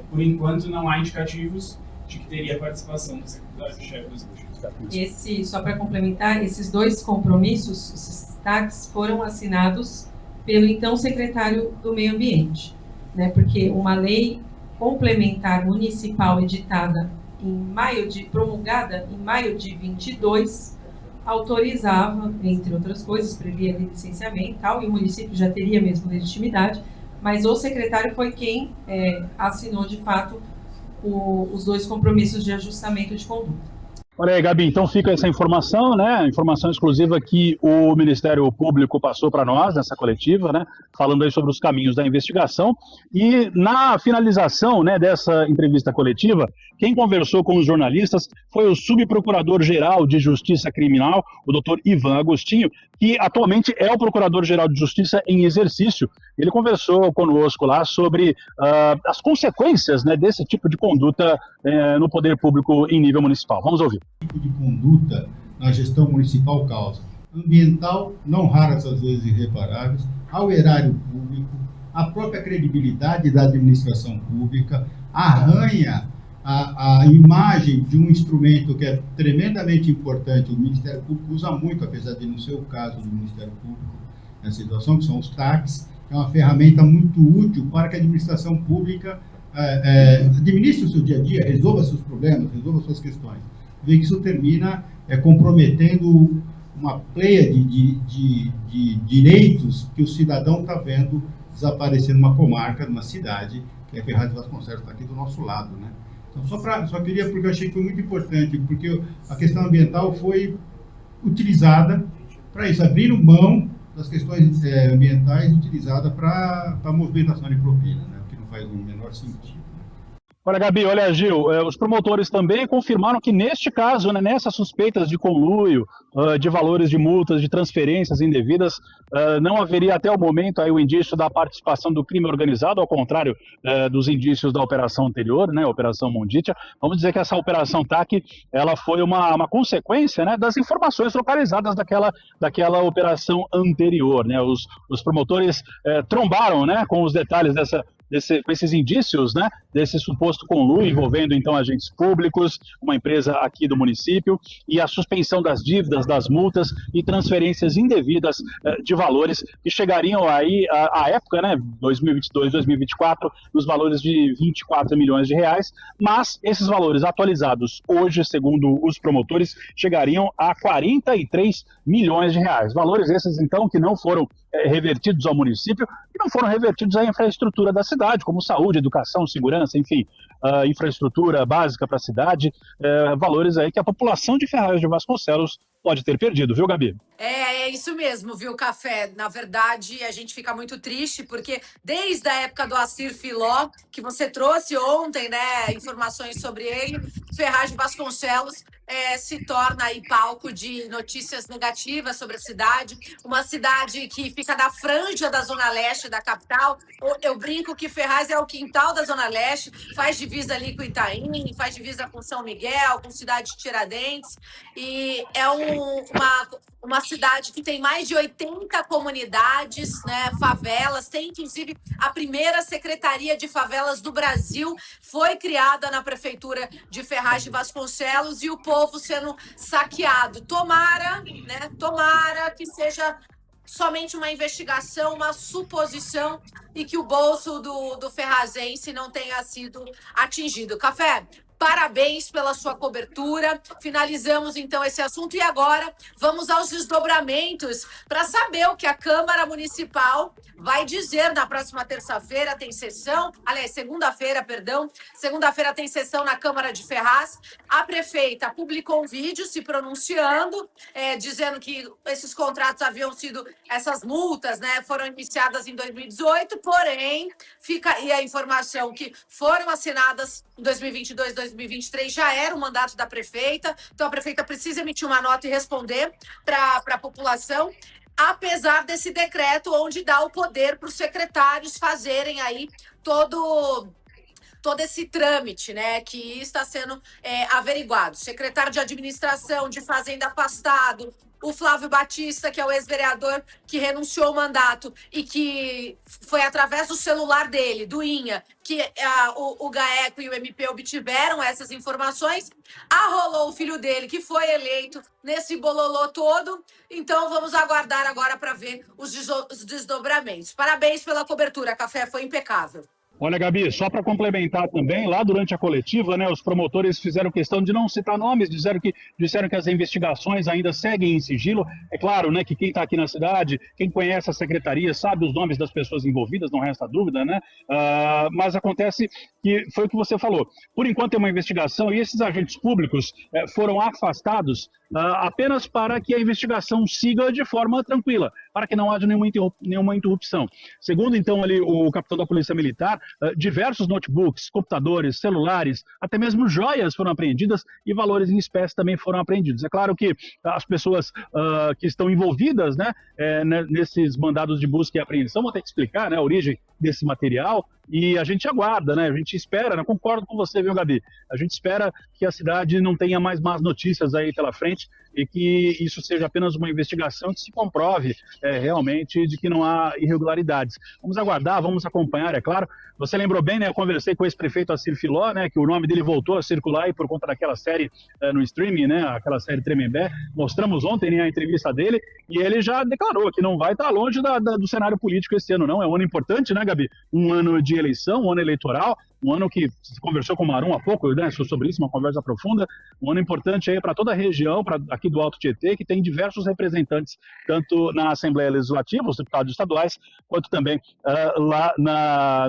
por enquanto não há indicativos de que teria participação do secretário-chefe do executivo. Só para complementar, esses 2 compromissos, esses TACs, foram assinados pelo então secretário do Meio Ambiente, né? Porque uma lei complementar municipal editada promulgada em maio de 22, autorizava, entre outras coisas, previa licenciamento e tal, e o município já teria mesmo legitimidade, mas o secretário foi quem assinou, de fato, os 2 compromissos de ajustamento de conduta. Olha aí, Gabi, então fica essa informação, né? Informação exclusiva que o Ministério Público passou para nós nessa coletiva, né? Falando aí sobre os caminhos da investigação. E na finalização, né, dessa entrevista coletiva, quem conversou com os jornalistas foi o subprocurador-geral de Justiça Criminal, o doutor Ivan Agostinho, que atualmente é o Procurador-Geral de Justiça em exercício. Ele conversou conosco lá sobre as consequências, né, desse tipo de conduta no poder público em nível municipal. Vamos ouvir. Tipo de conduta na gestão municipal causa ambiental, não raras às vezes irreparáveis, ao erário público, a própria credibilidade da administração pública, arranha a imagem de um instrumento que é tremendamente importante, o Ministério Público usa muito, apesar de não ser o caso do Ministério Público nessa situação, que são os TACs, que é uma ferramenta muito útil para que a administração pública administre o seu dia a dia, resolva seus problemas, resolva suas questões. Vê que isso termina comprometendo uma pleia de direitos que o cidadão está vendo desaparecer numa comarca, numa cidade, que é Ferraz de Vasconcelos, está aqui do nosso lado, né? Então, só queria, porque eu achei que foi muito importante, porque a questão ambiental foi utilizada para isso, abriram mão das questões ambientais utilizadas para a movimentação de propina, né? O que não faz o menor sentido. Olha, Gabi, olha, Gil, os promotores também confirmaram que neste caso, né, nessas suspeitas de conluio, de valores de multas, de transferências indevidas, não haveria até o momento aí o indício da participação do crime organizado, ao contrário dos indícios da operação anterior, né, a Operação Monditia. Vamos dizer que essa Operação TAC, ela foi uma consequência, né, das informações localizadas daquela operação anterior, né. Os promotores trombaram, né, com os detalhes com esses indícios, né, desse suposto conluio envolvendo, então, agentes públicos, uma empresa aqui do município, e a suspensão das dívidas, das multas e transferências indevidas de valores que chegariam aí, à época, né, 2022, 2024, nos valores de 24 milhões de reais, mas esses valores atualizados hoje, segundo os promotores, chegariam a 43 milhões de reais. Valores esses, então, que não foram revertidos ao município e não foram revertidos à infraestrutura da cidade, como saúde, educação, segurança, enfim, infraestrutura básica para a cidade, valores aí que a população de Ferraz de Vasconcelos pode ter perdido, viu, Gabi? É isso mesmo, viu, Café? Na verdade, a gente fica muito triste, porque desde a época do Assir Filó, que você trouxe ontem, né, informações sobre ele, Ferraz de Vasconcelos se torna aí palco de notícias negativas sobre a cidade, uma cidade que fica na franja da Zona Leste da capital. Eu brinco que Ferraz é o quintal da Zona Leste, faz divisa ali com Itaim, faz divisa com São Miguel, com Cidade de Tiradentes, e é uma cidade que tem mais de 80 comunidades, né, favelas, tem inclusive a primeira Secretaria de Favelas do Brasil, foi criada na Prefeitura de Ferraz de Vasconcelos, e o povo sendo saqueado. Tomara que seja somente uma investigação, uma suposição, e que o bolso do ferrazense não tenha sido atingido. Café, parabéns pela sua cobertura. Finalizamos, então, esse assunto. E agora, vamos aos desdobramentos para saber o que a Câmara Municipal vai dizer na próxima terça-feira. Tem sessão, aliás, segunda-feira, perdão. Segunda-feira tem sessão na Câmara de Ferraz. A prefeita publicou um vídeo se pronunciando, dizendo que esses contratos haviam sido, essas multas, né, foram iniciadas em 2018, porém, fica aí a informação que foram assinadas em 2022, 2023, já era o mandato da prefeita, então a prefeita precisa emitir uma nota e responder para a população, apesar desse decreto onde dá o poder para os secretários fazerem aí todo esse trâmite, né, que está sendo averiguado. Secretário de Administração, de Fazenda afastado, o Flávio Batista, que é o ex-vereador que renunciou ao mandato e que foi através do celular dele, do INHA, que o GAECO e o MP obtiveram essas informações. Arrolou o filho dele, que foi eleito nesse bololô todo. Então, vamos aguardar agora para ver os desdobramentos. Parabéns pela cobertura, Café, foi impecável. Olha, Gabi, só para complementar também, lá durante a coletiva, né, os promotores fizeram questão de não citar nomes, disseram que as investigações ainda seguem em sigilo. É claro, né, que quem está aqui na cidade, quem conhece a secretaria, sabe os nomes das pessoas envolvidas, não resta dúvida, né? Mas acontece que foi o que você falou. Por enquanto é uma investigação e esses agentes públicos foram afastados apenas para que a investigação siga de forma tranquila, para que não haja nenhuma interrupção. Segundo, então, ali o capitão da Polícia Militar, diversos notebooks, computadores, celulares, até mesmo joias foram apreendidas e valores em espécie também foram apreendidos. É claro que as pessoas que estão envolvidas, né, nesses mandados de busca e apreensão vão ter que explicar, né, a origem desse material, e a gente aguarda, né? A gente espera, né? Concordo com você, viu, Gabi? A gente espera que a cidade não tenha mais más notícias aí pela frente e que isso seja apenas uma investigação que se comprove realmente de que não há irregularidades. Vamos aguardar, vamos acompanhar, é claro. Você lembrou bem, né? Eu conversei com o ex-prefeito Assir Filó, né? Que o nome dele voltou a circular aí por conta daquela série no streaming, né? Aquela série Tremembé. Mostramos ontem, né, a entrevista dele e ele já declarou que não vai estar longe do cenário político esse ano, não. É um ano importante, né, Gabi? Um ano de eleição, um ano eleitoral, um ano que se conversou com o Marum há pouco, né, sobre isso, uma conversa profunda, um ano importante aí para toda a região, aqui do Alto Tietê, que tem diversos representantes, tanto na Assembleia Legislativa, os deputados estaduais, quanto também lá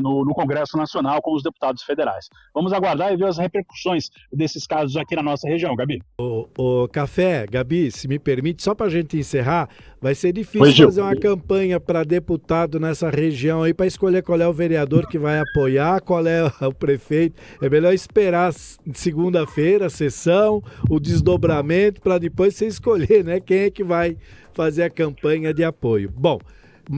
no Congresso Nacional com os deputados federais. Vamos aguardar e ver as repercussões desses casos aqui na nossa região, Gabi. O Café, Gabi, se me permite, só para a gente encerrar, vai ser difícil fazer uma campanha para deputado nessa região aí, para escolher qual é o vereador que vai apoiar, qual é o prefeito. É melhor esperar segunda-feira a sessão, o desdobramento, para depois você escolher, né, quem é que vai fazer a campanha de apoio. Bom,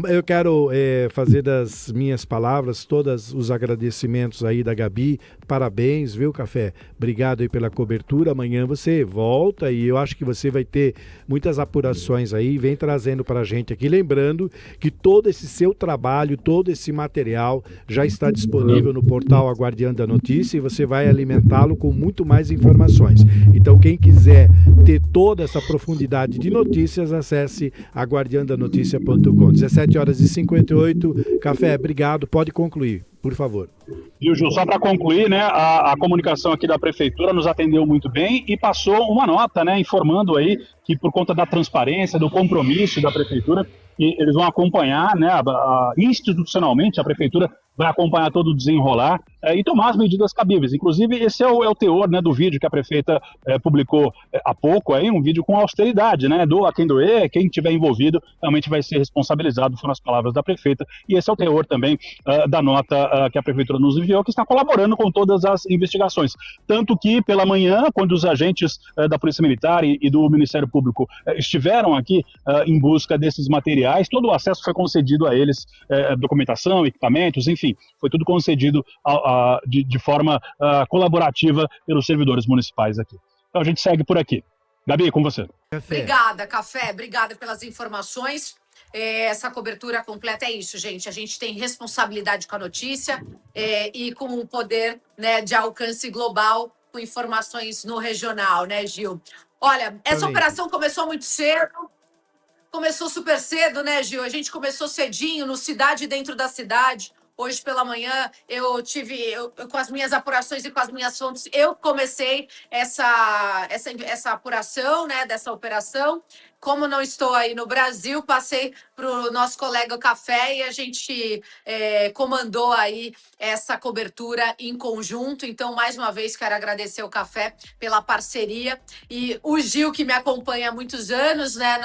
eu quero fazer das minhas palavras todos os agradecimentos aí da Gabi. Parabéns, viu, Café? Obrigado aí pela cobertura. Amanhã você volta e eu acho que você vai ter muitas apurações aí. Vem trazendo para a gente aqui. Lembrando que todo esse seu trabalho, todo esse material já está disponível no portal A Guardiã da Notícia e você vai alimentá-lo com muito mais informações. Então, quem quiser ter toda essa profundidade de notícias, acesse aguardiandanoticia.com. 17h58. Café, obrigado. Pode concluir, por favor. E o Gil, só para concluir, né, a comunicação aqui da Prefeitura nos atendeu muito bem e passou uma nota, né, informando aí que por conta da transparência, do compromisso da Prefeitura, e eles vão acompanhar, né, institucionalmente a Prefeitura vai acompanhar todo o desenrolar e tomar as medidas cabíveis. Inclusive, esse é o teor, né, do vídeo que a prefeita publicou há pouco, aí, um vídeo com austeridade, né, doa quem doer, quem estiver envolvido realmente vai ser responsabilizado, foram as palavras da prefeita, e esse é o teor também da nota que a prefeitura nos enviou, que está colaborando com todas as investigações. Tanto que, pela manhã, quando os agentes da Polícia Militar e do Ministério Público estiveram aqui em busca desses materiais, todo o acesso foi concedido a eles, documentação, equipamentos, enfim, foi tudo concedido de forma colaborativa pelos servidores municipais aqui. Então a gente segue por aqui. Gabi, com você. Obrigada, Café. Obrigada pelas informações. Essa cobertura completa é isso, gente. A gente tem responsabilidade com a notícia e com o poder, né, de alcance global com informações no regional, né, Gil? Olha, essa operação começou muito cedo. Começou super cedo, né, Gil? A gente começou cedinho, no Cidade Dentro da Cidade. Hoje pela manhã eu com as minhas apurações e com as minhas fontes, eu comecei essa apuração, né, dessa operação. Como não estou aí no Brasil, passei para o nosso colega Café e a gente comandou aí essa cobertura em conjunto. Então, mais uma vez, quero agradecer o Café pela parceria e o Gil, que me acompanha há muitos anos, né,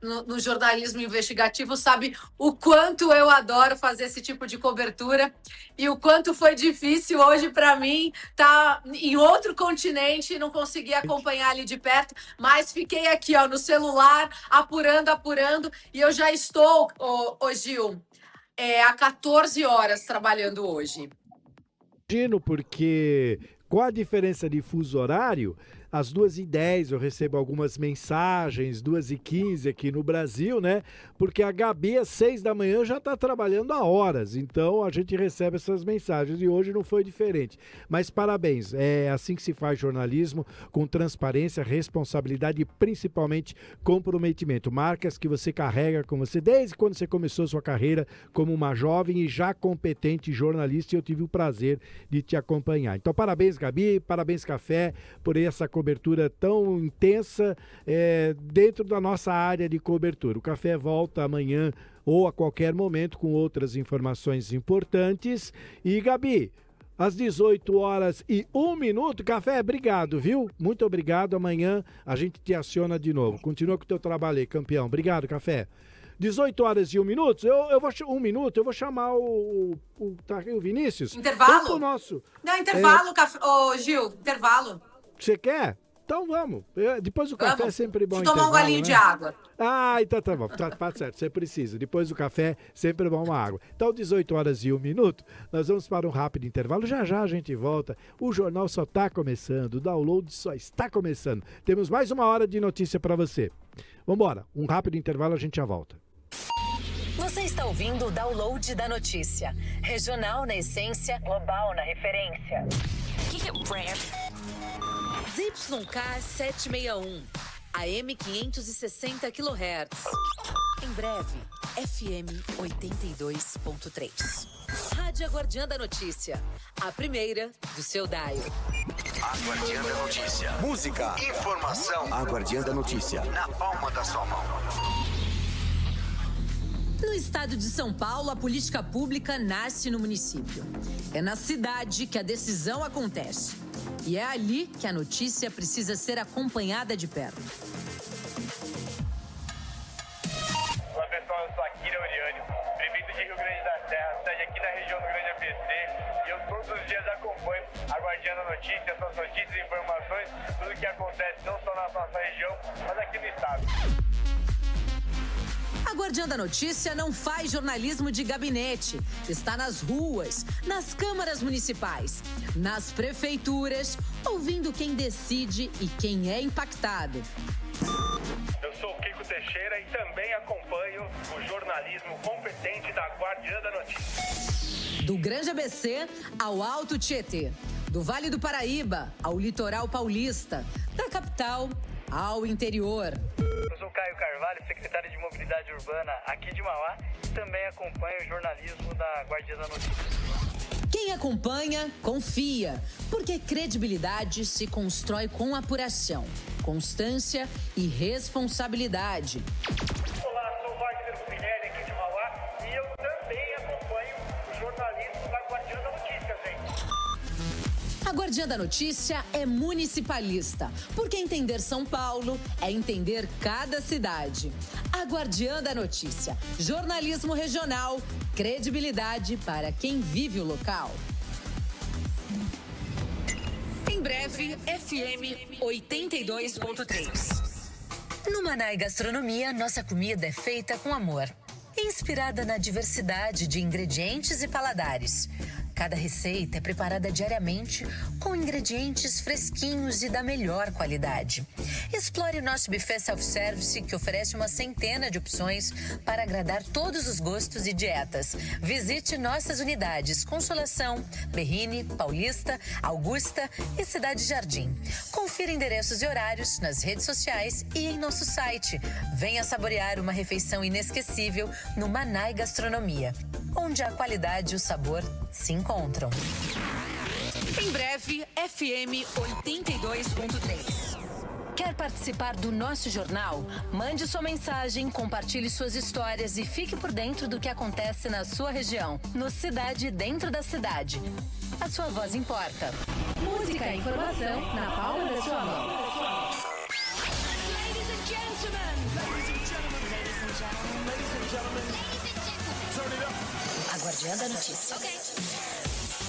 no jornalismo investigativo, sabe o quanto eu adoro fazer esse tipo de cobertura e o quanto foi difícil hoje para mim estar em outro continente e não conseguir acompanhar ali de perto, mas fiquei aqui, ó, no celular, apurando, e eu já estou, Gil, há 14 horas trabalhando hoje. Imagino, porque com a diferença de fuso horário, às 2h10 eu recebo algumas mensagens, 2h15 aqui no Brasil, né? Porque a Gabi às 6 da manhã já está trabalhando há horas, então a gente recebe essas mensagens e hoje não foi diferente. Mas parabéns, é assim que se faz jornalismo, com transparência, responsabilidade e principalmente comprometimento. Marcas que você carrega com você desde quando você começou sua carreira como uma jovem e já competente jornalista, e eu tive o prazer de te acompanhar. Então parabéns, Gabi, parabéns, Café, por essa cobertura tão intensa dentro da nossa área de cobertura. O Café volta amanhã ou a qualquer momento com outras informações importantes. E, Gabi, às 18h01, Café, obrigado, viu? Muito obrigado. Amanhã a gente te aciona de novo. Continua com o teu trabalho aí, campeão. Obrigado, Café. 18h01, eu vou chamar o Vinícius. Intervalo? Nosso. Não, intervalo, Gil, intervalo. Você quer? Então vamos. Depois do café é sempre bom. Tomar um golinho, né, de água. Ah, então tá bom. Tá certo, você precisa. Depois do café, sempre bom uma água. Então, 18h01, nós vamos para um rápido intervalo. Já a gente volta. O jornal só está começando. O download só está começando. Temos mais uma hora de notícia para você. Vambora. Um rápido intervalo, a gente já volta. Você está ouvindo o Download da Notícia. Regional na essência, global na referência. ZYK 761, AM 560 kHz. Em breve, FM 82.3. Rádio Guardiã da Notícia, a primeira do seu dial. A Guardiã da Notícia. Música, informação. A Guardiã da Notícia, na palma da sua mão. No estado de São Paulo, a política pública nasce no município. É na cidade que a decisão acontece. E é ali que a notícia precisa ser acompanhada de perto. Olá pessoal, eu sou Akira Oriani, prefeito de Rio Grande da Serra, sede aqui na região do Grande ABC. Guardiã da Notícia, essas notícias e informações, tudo que acontece não só na nossa região, mas aqui no estado. A Guardiã da Notícia não faz jornalismo de gabinete. Está nas ruas, nas câmaras municipais, nas prefeituras, ouvindo quem decide e quem é impactado. Eu sou o Kiko Teixeira e também acompanho o jornalismo competente da Guardiã da Notícia. Do Grande ABC ao Alto Tietê, do Vale do Paraíba ao Litoral Paulista, da capital ao interior. Eu sou Caio Carvalho, secretário de Mobilidade Urbana aqui de Mauá e também acompanho o jornalismo da Guardiã da Notícia. Quem acompanha, confia, porque credibilidade se constrói com apuração, constância e responsabilidade. Olá, sou Wagner Spinelli aqui de Mauá e eu também acompanho o jornalismo da Guardiã da Notícia, gente. A Guardiã da Notícia é municipalista, porque entender São Paulo é entender cada cidade. A Guardiã da Notícia, jornalismo regional, credibilidade para quem vive o local. Em breve, FM 82.3. No Manai Gastronomia, nossa comida é feita com amor, inspirada na diversidade de ingredientes e paladares. Cada receita é preparada diariamente com ingredientes fresquinhos e da melhor qualidade. Explore o nosso buffet self-service, que oferece uma centena de opções para agradar todos os gostos e dietas. Visite nossas unidades Consolação, Berrini, Paulista, Augusta e Cidade Jardim. Confira endereços e horários nas redes sociais e em nosso site. Venha saborear uma refeição inesquecível no Manai Gastronomia, onde a qualidade e o sabor se encontram. Em breve, FM 82.3. Quer participar do nosso jornal? Mande sua mensagem, compartilhe suas histórias e fique por dentro do que acontece na sua região, no Cidade Dentro da Cidade. A sua voz importa. Música e informação na palma da sua mão. Ladies and gentlemen. Ladies and gentlemen. Ladies and gentlemen. Ladies and gentlemen. Turn it up. A Guardiã da Notícia. Okay.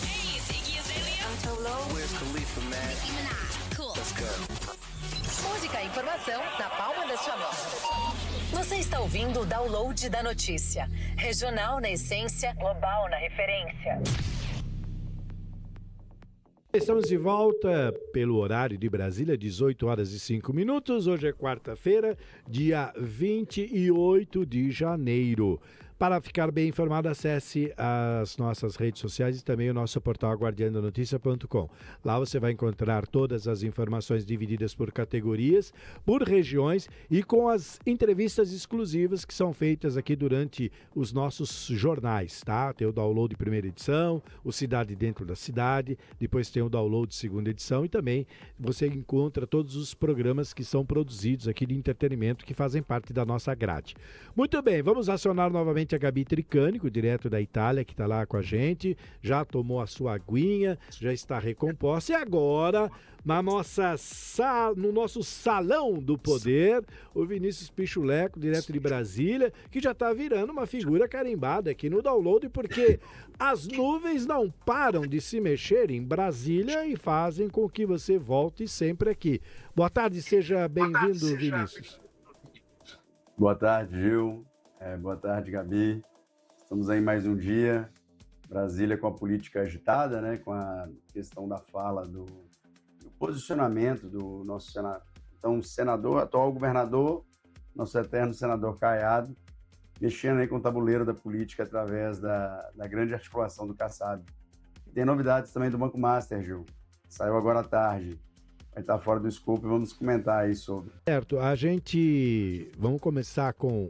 Hey, it's Iggy Azalea. I'm Tolo. Where's Khalifa, man? Nicki Minaj. Cool. Let's go. Música e informação na palma da sua mão. Você está ouvindo o Download da Notícia. Regional na essência, global na referência. Estamos de volta pelo horário de Brasília, 18 horas e 5 minutos. Hoje é quarta-feira, dia 28 de janeiro. Para ficar bem informado, acesse as nossas redes sociais e também o nosso portal guardiandanoticia.com. Lá você vai encontrar todas as informações divididas por categorias, por regiões e com as entrevistas exclusivas que são feitas aqui durante os nossos jornais, tá? Tem o download de primeira edição, o Cidade Dentro da Cidade, depois tem o download de segunda edição e também você encontra todos os programas que são produzidos aqui de entretenimento que fazem parte da nossa grade. Muito bem, vamos acionar novamente a Gabi Tricânico, direto da Itália, que está lá com a gente, já tomou a sua aguinha, já está recomposta e agora no nosso salão do poder, o Vinícius Pichuleco, direto de Brasília, que já está virando uma figura carimbada aqui no download, porque as nuvens não param de se mexer em Brasília e fazem com que você volte sempre aqui. Boa tarde, seja bem-vindo, Vinícius. Boa tarde, Gil. Boa tarde, Gabi. Estamos aí mais um dia. Brasília com a política agitada, né? Com a questão da fala do posicionamento do nosso senador, atual governador, nosso eterno senador Caiado, mexendo aí com o tabuleiro da política através da grande articulação do Kassab. Tem novidades também do Banco Master, Gil. Saiu agora à tarde. Vai estar fora do escopo e vamos comentar aí sobre. Certo, vamos começar com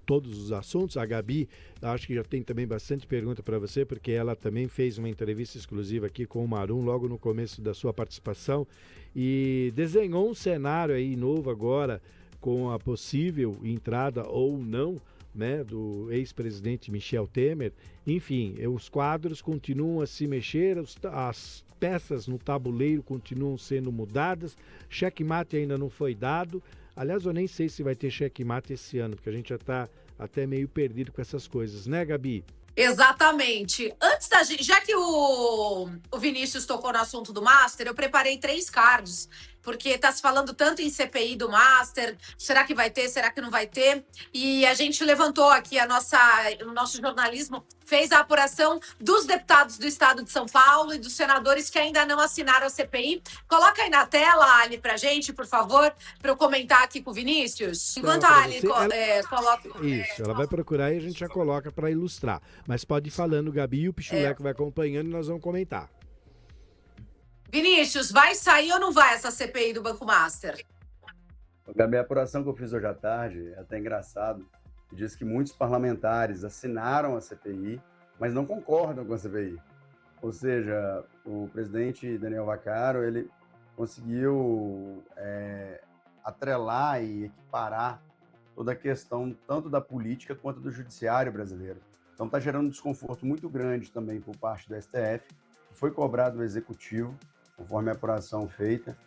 todos os assuntos. A Gabi, acho que já tem também bastante pergunta para você, porque ela também fez uma entrevista exclusiva aqui com o Marum logo no começo da sua participação e desenhou um cenário aí novo agora com a possível entrada ou não, né, do ex-presidente Michel Temer. Enfim, os quadros continuam a se mexer, as peças no tabuleiro continuam sendo mudadas, checkmate ainda não foi dado. Aliás, eu nem sei se vai ter checkmate esse ano, porque a gente já está até meio perdido com essas coisas, né, Gabi? Exatamente. Antes da gente, já que o Vinícius tocou no assunto do Master, eu preparei 3 cards, porque está se falando tanto em CPI do Master, será que vai ter, será que não vai ter? E a gente levantou aqui o nosso jornalismo, fez a apuração dos deputados do estado de São Paulo e dos senadores que ainda não assinaram a CPI. Coloca aí na tela, Ali, pra gente, por favor, para eu comentar aqui com o Vinícius. Enquanto a Ali coloca... Isso, ela vai procurar e a gente já coloca para ilustrar. Mas pode ir falando, Gabi, e o Pichuleco vai acompanhando e nós vamos comentar. Vinícius, vai sair ou não vai essa CPI do Banco Master? Gabi, a apuração que eu fiz hoje à tarde é até engraçado. Diz que muitos parlamentares assinaram a CPI, mas não concordam com a CPI. Ou seja, o presidente Daniel Vaccaro, ele conseguiu atrelar e equiparar toda a questão tanto da política quanto do judiciário brasileiro. Então está gerando um desconforto muito grande também por parte do STF, que foi cobrado do Executivo, conforme a apuração feita,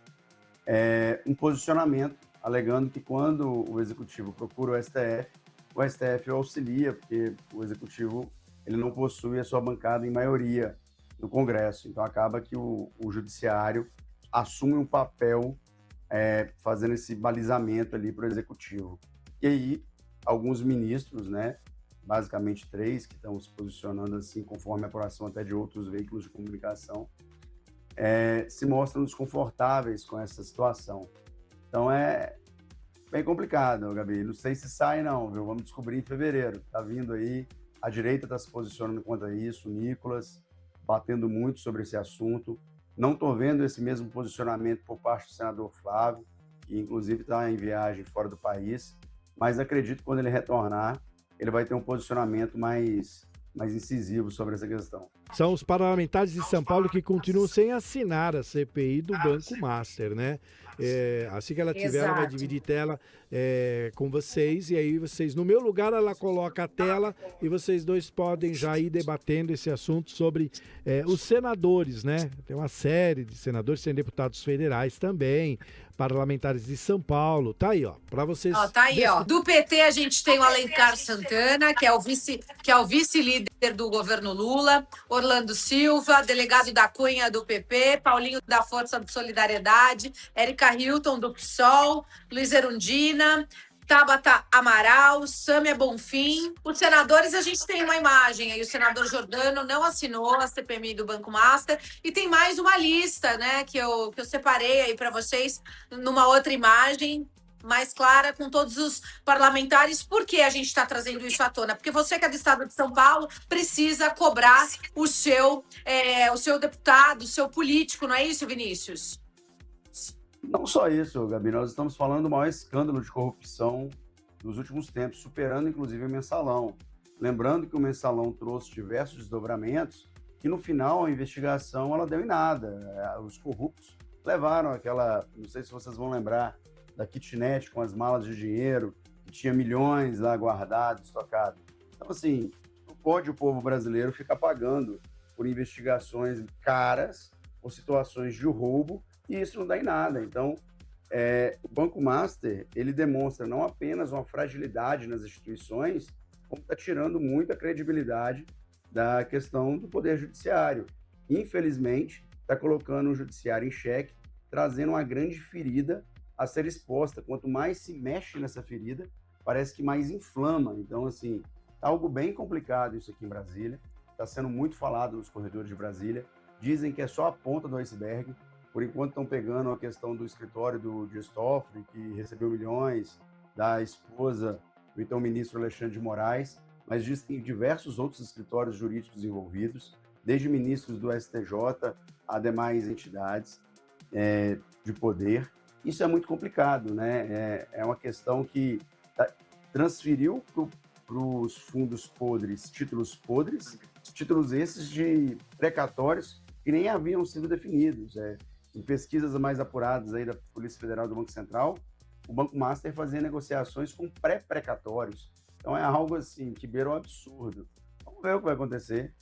um posicionamento alegando que quando o Executivo procura o STF auxilia, porque o Executivo ele não possui a sua bancada em maioria no Congresso. Então acaba que o Judiciário assume um papel fazendo esse balizamento ali para o Executivo. E aí, alguns ministros, né, basicamente 3, que estão se posicionando assim, conforme a apuração até de outros veículos de comunicação, se mostram desconfortáveis com essa situação. Então é bem complicado, Gabi. Não sei se sai não, viu? Vamos descobrir em fevereiro. Tá vindo aí, a direita está se posicionando quanto a isso, o Nicolas batendo muito sobre esse assunto. Não estou vendo esse mesmo posicionamento por parte do senador Flávio, que inclusive está em viagem fora do país, mas acredito que quando ele retornar, ele vai ter um posicionamento mais incisivo sobre essa questão. São os parlamentares de São Paulo que continuam sem assinar a CPI do Banco Master, né? Assim que ela tiver, ela vai dividir tela com vocês, e aí vocês, no meu lugar, ela coloca a tela e vocês dois podem já ir debatendo esse assunto sobre os senadores, né? Tem uma série de senadores, tem deputados federais também, parlamentares de São Paulo. Tá aí, ó, para vocês. Tá aí, ó. Do PT a gente tem o Alencar Santana, que é o vice-líder do governo Lula, Orlando Silva, delegado da Cunha do PP, Paulinho da Força de Solidariedade, Érica Hilton do PSOL, Luiz Erundina, Tabata Amaral, Sâmia Bonfim. Os senadores, a gente tem uma imagem aí, o senador Jordano não assinou a CPMI do Banco Master, e tem mais uma lista, né, que eu separei aí para vocês numa outra imagem mais clara, com todos os parlamentares. Por que a gente está trazendo isso à tona? Porque você que é do estado de São Paulo precisa cobrar o seu deputado, o seu político, não é isso, Vinícius? Não só isso, Gabi, nós estamos falando do maior escândalo de corrupção dos últimos tempos, superando inclusive o Mensalão. Lembrando que o Mensalão trouxe diversos desdobramentos e no final a investigação ela deu em nada. Os corruptos levaram aquela, não sei se vocês vão lembrar, da kitnet com as malas de dinheiro, que tinha milhões lá guardados, estocados. Então, assim, não pode o povo brasileiro ficar pagando por investigações caras ou situações de roubo, e isso não dá em nada. Então, o Banco Master, ele demonstra não apenas uma fragilidade nas instituições, como está tirando muita credibilidade da questão do Poder Judiciário. Infelizmente, está colocando o Judiciário em xeque, trazendo uma grande ferida a ser exposta. Quanto mais se mexe nessa ferida, parece que mais inflama. Então, assim, tá algo bem complicado isso aqui em Brasília. Está sendo muito falado nos corredores de Brasília. Dizem que é só a ponta do iceberg. Por enquanto estão pegando a questão do escritório do Dias Toffoli, que recebeu milhões, da esposa do então ministro Alexandre de Moraes, mas diz que tem diversos outros escritórios jurídicos envolvidos, desde ministros do STJ a demais entidades de poder. Isso é muito complicado, né? É uma questão que transferiu para os fundos podres, títulos esses de precatórios que nem haviam sido definidos. Em pesquisas mais apuradas aí da Polícia Federal e do Banco Central, o Banco Master fazia negociações com pré-precatórios. Então é algo assim que beira um absurdo. Vamos ver o que vai acontecer.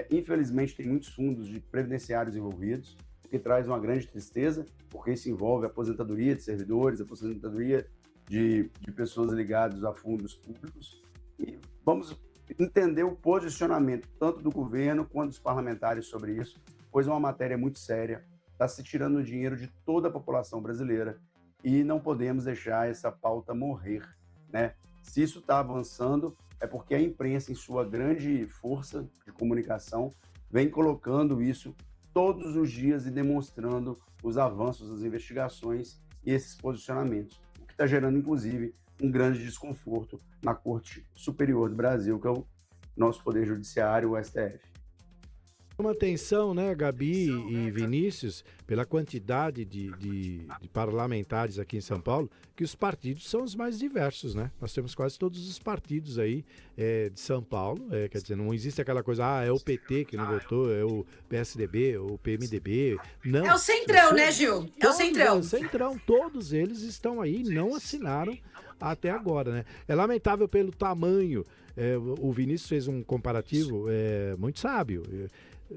Infelizmente tem muitos fundos de previdenciários envolvidos, o que traz uma grande tristeza, porque isso envolve a aposentadoria de servidores, a aposentadoria de pessoas ligadas a fundos públicos. E vamos entender o posicionamento tanto do governo quanto dos parlamentares sobre isso, pois é uma matéria muito séria, está se tirando o dinheiro de toda a população brasileira e não podemos deixar essa pauta morrer, né? Se isso está avançando, é porque a imprensa, em sua grande força de comunicação, vem colocando isso todos os dias e demonstrando os avanços das investigações e esses posicionamentos, o que está gerando, inclusive, um grande desconforto na Corte Superior do Brasil, que é o nosso Poder Judiciário, o STF. Uma atenção, né, Gabi e Vinícius, pela quantidade de parlamentares aqui em São Paulo, que os partidos são os mais diversos, né? Nós temos quase todos os partidos aí de São Paulo, quer dizer, não existe aquela coisa, é o PT que não votou, é o PSDB, o PMDB, não. É o Centrão, né, Gil? É o Centrão. É o Centrão, todos eles estão aí, não assinaram até agora, né? É lamentável pelo tamanho, o Vinícius fez um comparativo muito sábio.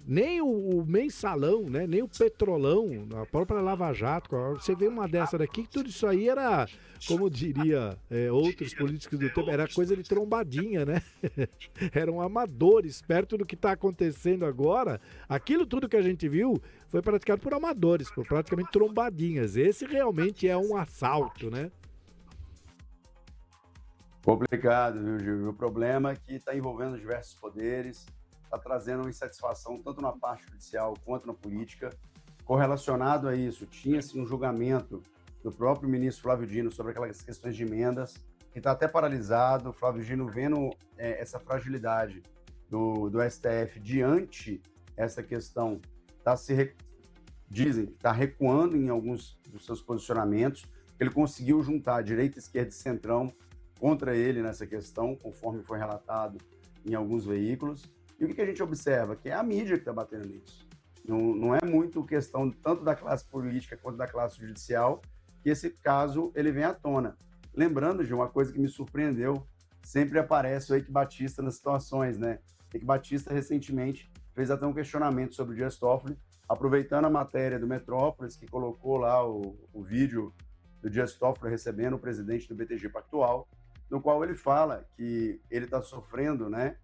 Nem o Mensalão, né? Nem o Petrolão, a própria Lava Jato, você vê uma dessa daqui, tudo isso aí era, como diria outros políticos do tempo, era coisa de trombadinha, né? Eram amadores, perto do que está acontecendo agora. Aquilo tudo que a gente viu foi praticado por amadores, por praticamente trombadinhas. Esse realmente é um assalto, né? Complicado, viu, Gil? O problema é que está envolvendo diversos poderes, está trazendo uma insatisfação tanto na parte judicial quanto na política. Correlacionado a isso, tinha-se um julgamento do próprio ministro Flávio Dino sobre aquelas questões de emendas, que está até paralisado. Flávio Dino vendo essa fragilidade do STF diante essa questão, dizem que está recuando em alguns dos seus posicionamentos. Ele conseguiu juntar direita, esquerda e centrão contra ele nessa questão, conforme foi relatado em alguns veículos. E o que a gente observa? Que é a mídia que está batendo nisso. Não é muito questão tanto da classe política quanto da classe judicial que esse caso ele vem à tona. Lembrando de uma coisa que me surpreendeu, sempre aparece o Eike Batista nas situações, né? Eike Batista recentemente fez até um questionamento sobre o Dias Toffoli, aproveitando a matéria do Metrópolis, que colocou lá o vídeo do Dias Toffoli recebendo o presidente do BTG Pactual, no qual ele fala que ele está sofrendo, né,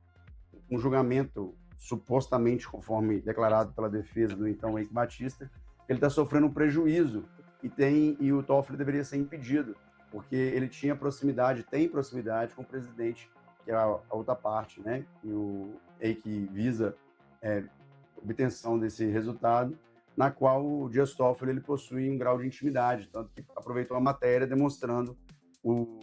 um julgamento supostamente conforme declarado pela defesa do então Eike Batista, ele está sofrendo um prejuízo e o Toffoli deveria ser impedido, porque ele tem proximidade com o presidente, que é a outra parte, né, e o Eike visa obtenção desse resultado, na qual o Dias Toffoli ele possui um grau de intimidade, tanto que aproveitou a matéria demonstrando o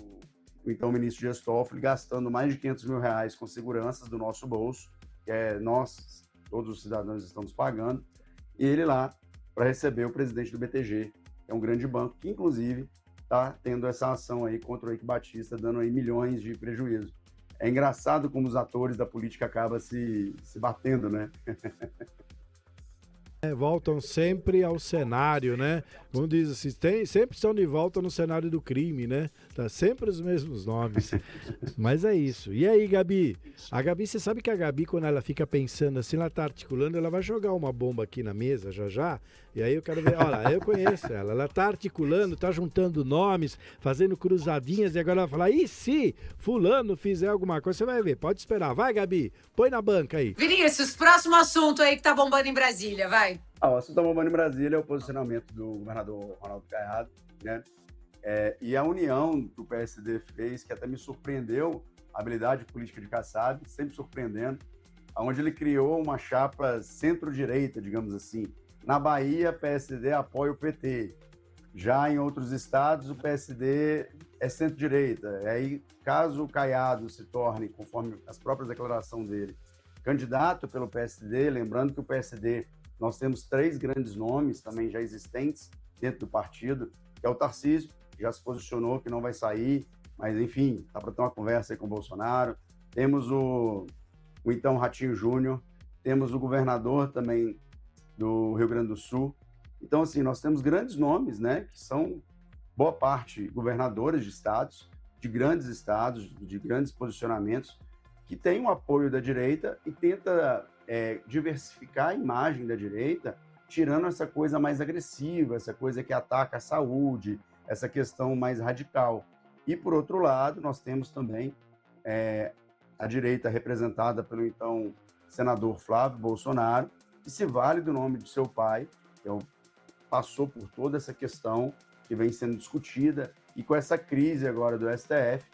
então ministro Dias Toffoli gastando mais de R$500 mil com seguranças do nosso bolso, que nós, todos os cidadãos, estamos pagando, e ele lá para receber o presidente do BTG, que é um grande banco, que inclusive está tendo essa ação aí contra o Eike Batista, dando aí milhões de prejuízo. É engraçado como os atores da política acabam se batendo, né? Voltam sempre ao cenário, né? Como diz assim, sempre estão de volta no cenário do crime, né? Tá sempre os mesmos nomes. Mas é isso. E aí, Gabi? A Gabi, você sabe que a Gabi, quando ela fica pensando assim, ela tá articulando, ela vai jogar uma bomba aqui na mesa já. E aí eu quero ver, olha, eu conheço ela. Ela tá articulando, tá juntando nomes, fazendo cruzadinhas, e agora ela vai falar, e se fulano fizer alguma coisa, você vai ver, pode esperar. Vai, Gabi, põe na banca aí. Vinícius, próximo assunto aí que tá bombando em Brasília, vai. O assunto da bombando em Brasília é o posicionamento do governador Ronaldo Caiado, né? E a união que o PSD fez, que até me surpreendeu, a habilidade política de Kassab, sempre surpreendendo, onde ele criou uma chapa centro-direita, digamos assim. Na Bahia, PSD apoia o PT. Já em outros estados, o PSD é centro-direita. Aí, caso o Caiado se torne, conforme as próprias declarações dele, candidato pelo PSD, lembrando que o PSD, nós temos 3 grandes nomes também já existentes dentro do partido, que é o Tarcísio, que já se posicionou que não vai sair, mas enfim, dá para ter uma conversa aí com o Bolsonaro. Temos o então Ratinho Júnior, temos o governador também do Rio Grande do Sul. Então, assim, nós temos grandes nomes, né, que são, boa parte, governadores de estados, de grandes posicionamentos, que têm o apoio da direita e tenta diversificar a imagem da direita, tirando essa coisa mais agressiva, essa coisa que ataca a saúde, essa questão mais radical. E, por outro lado, nós temos também a direita representada pelo então senador Flávio Bolsonaro, que se vale do nome de seu pai, que passou por toda essa questão que vem sendo discutida, e com essa crise agora do STF,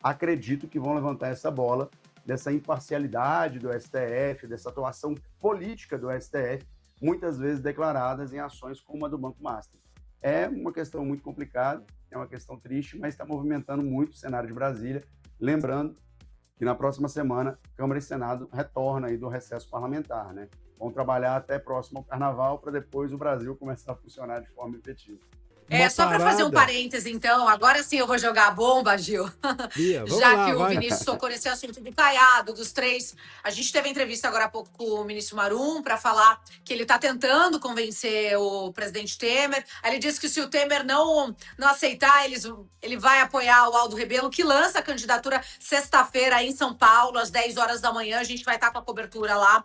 acredito que vão levantar essa bola dessa imparcialidade do STF, dessa atuação política do STF, muitas vezes declaradas em ações como a do Banco Master. É uma questão muito complicada, é uma questão triste, mas está movimentando muito o cenário de Brasília. Lembrando que na próxima semana, Câmara e Senado retornam aí do recesso parlamentar, né? Vão trabalhar até próximo ao Carnaval para depois o Brasil começar a funcionar de forma efetiva. Só para fazer um parêntese, então, agora sim eu vou jogar a bomba, Gil. Bia, Já lá, que o vai. Vinícius tocou nesse assunto do Caiado, dos três. A gente teve entrevista agora há pouco com o ministro Marum para falar que ele está tentando convencer o presidente Temer. Aí ele disse que se o Temer não aceitar, ele vai apoiar o Aldo Rebelo, que lança a candidatura sexta-feira aí em São Paulo, às 10 horas da manhã. A gente vai estar com a cobertura lá.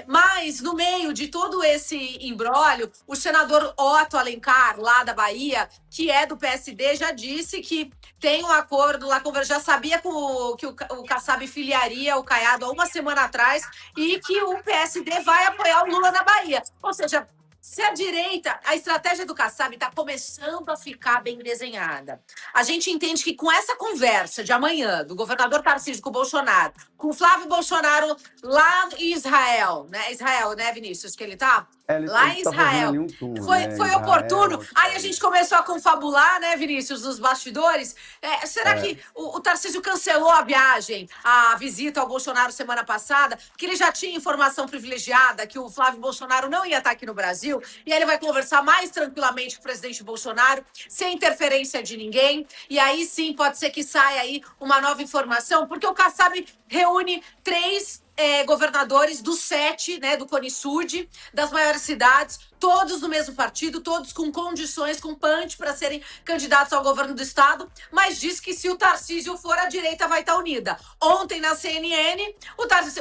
Mas, no meio de todo esse imbróglio, o senador Otto Alencar, lá da Bahia, que é do PSD, já disse que tem um acordo lá, já sabia que o Kassab filiaria o Caiado há uma semana atrás e que o PSD vai apoiar o Lula na Bahia. Ou seja, se a direita, a estratégia do Kassab está começando a ficar bem desenhada. A gente entende que com essa conversa de amanhã, do governador Tarcísio com o Bolsonaro, com o Flávio Bolsonaro lá em Israel, né, Vinícius, que ele tá? Lá em Israel. Foi oportuno. Aí a gente começou a confabular, né, Vinícius, nos bastidores. Será que o Tarcísio cancelou a viagem, a visita ao Bolsonaro semana passada, que ele já tinha informação privilegiada que o Flávio Bolsonaro não ia estar aqui no Brasil, e aí ele vai conversar mais tranquilamente com o presidente Bolsonaro, sem interferência de ninguém, e aí sim pode ser que saia aí uma nova informação, porque o Kassab reúne 3 governadores dos 7, né, do Cone Sud, das maiores cidades, todos do mesmo partido, todos com condições, com punch para serem candidatos ao governo do estado, mas diz que se o Tarcísio for, a direita vai estar unida. Ontem, na CNN,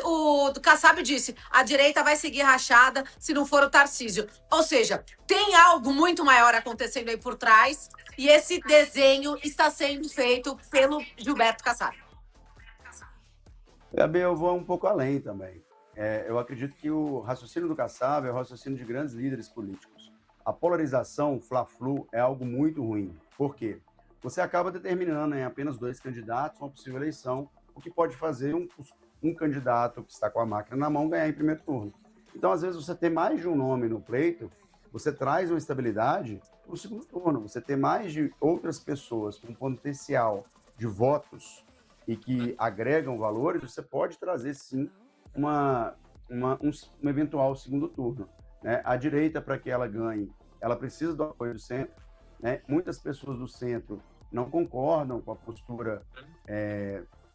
o Kassab disse, a direita vai seguir rachada se não for o Tarcísio. Ou seja, tem algo muito maior acontecendo aí por trás, e esse desenho está sendo feito pelo Gilberto Kassab. Gabi, eu vou um pouco além também. Eu acredito que o raciocínio do Kassab é o raciocínio de grandes líderes políticos. A polarização, fla-flu, é algo muito ruim. Por quê? Você acaba determinando em apenas 2 candidatos uma possível eleição, o que pode fazer um candidato que está com a máquina na mão ganhar em primeiro turno. Então, às vezes, você ter mais de um nome no pleito, você traz uma estabilidade para o segundo turno. Você ter mais de outras pessoas com potencial de votos e que agregam valores, você pode trazer, sim, um eventual segundo turno, né? A direita, para que ela ganhe, ela precisa do apoio do centro, né? Muitas pessoas do centro não concordam com a postura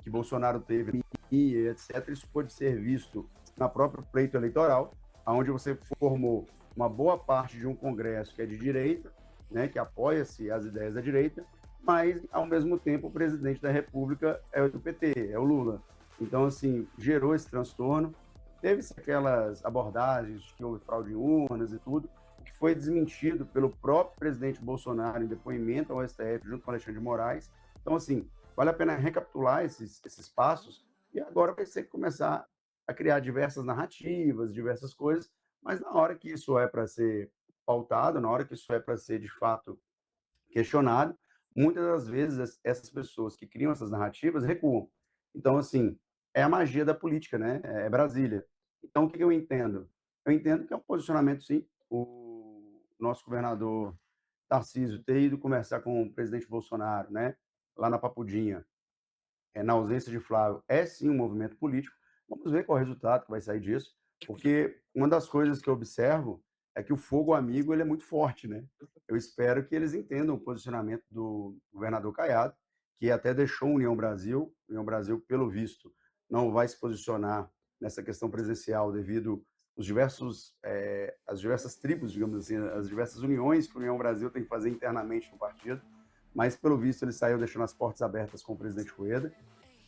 que Bolsonaro teve, e etc. Isso pode ser visto na própria pleito eleitoral, onde você formou uma boa parte de um congresso que é de direita, né? Que apoia-se as ideias da direita, mas, ao mesmo tempo, o presidente da República é do PT, é o Lula. Então, assim, gerou esse transtorno. Teve-se aquelas abordagens que houve fraude em urnas e tudo, que foi desmentido pelo próprio presidente Bolsonaro em depoimento ao STF, junto com Alexandre de Moraes. Então, assim, vale a pena recapitular esses passos, e agora vai ser começar a criar diversas narrativas, diversas coisas, mas na hora que isso é para ser pautado, na hora que isso é para ser, de fato, questionado, muitas das vezes essas pessoas que criam essas narrativas recuam. Então, assim, é a magia da política, né? É Brasília. Então, o que eu entendo? Eu entendo que é um posicionamento, sim. O nosso governador Tarcísio ter ido conversar com o presidente Bolsonaro, né? Lá na Papudinha, na ausência de Flávio, é sim um movimento político. Vamos ver qual é o resultado que vai sair disso, porque uma das coisas que eu observo é que o fogo amigo ele é muito forte, né? Eu espero que eles entendam o posicionamento do governador Caiado, que até deixou a União Brasil. A União Brasil, pelo visto, não vai se posicionar nessa questão presidencial devido às diversas tribos, digamos assim, as diversas uniões que a União Brasil tem que fazer internamente no partido. Mas, pelo visto, ele saiu deixando as portas abertas com o presidente Rueda.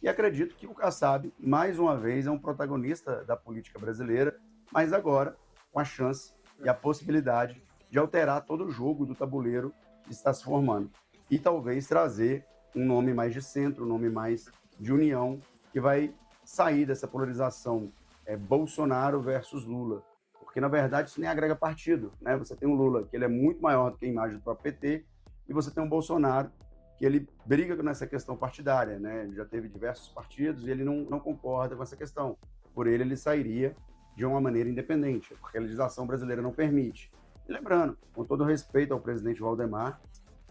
E acredito que o Kassab, mais uma vez, é um protagonista da política brasileira, mas agora com a chance e a possibilidade de alterar todo o jogo do tabuleiro que está se formando. E talvez trazer um nome mais de centro, um nome mais de união que vai sair dessa polarização Bolsonaro versus Lula. Porque, na verdade, isso nem agrega partido, né? Você tem um Lula que ele é muito maior do que a imagem do próprio PT, e você tem um Bolsonaro que ele briga nessa questão partidária, né? Ele já teve diversos partidos e ele não concorda com essa questão. Por ele sairia de uma maneira independente, porque a legislação brasileira não permite. E lembrando, com todo respeito ao presidente Valdemar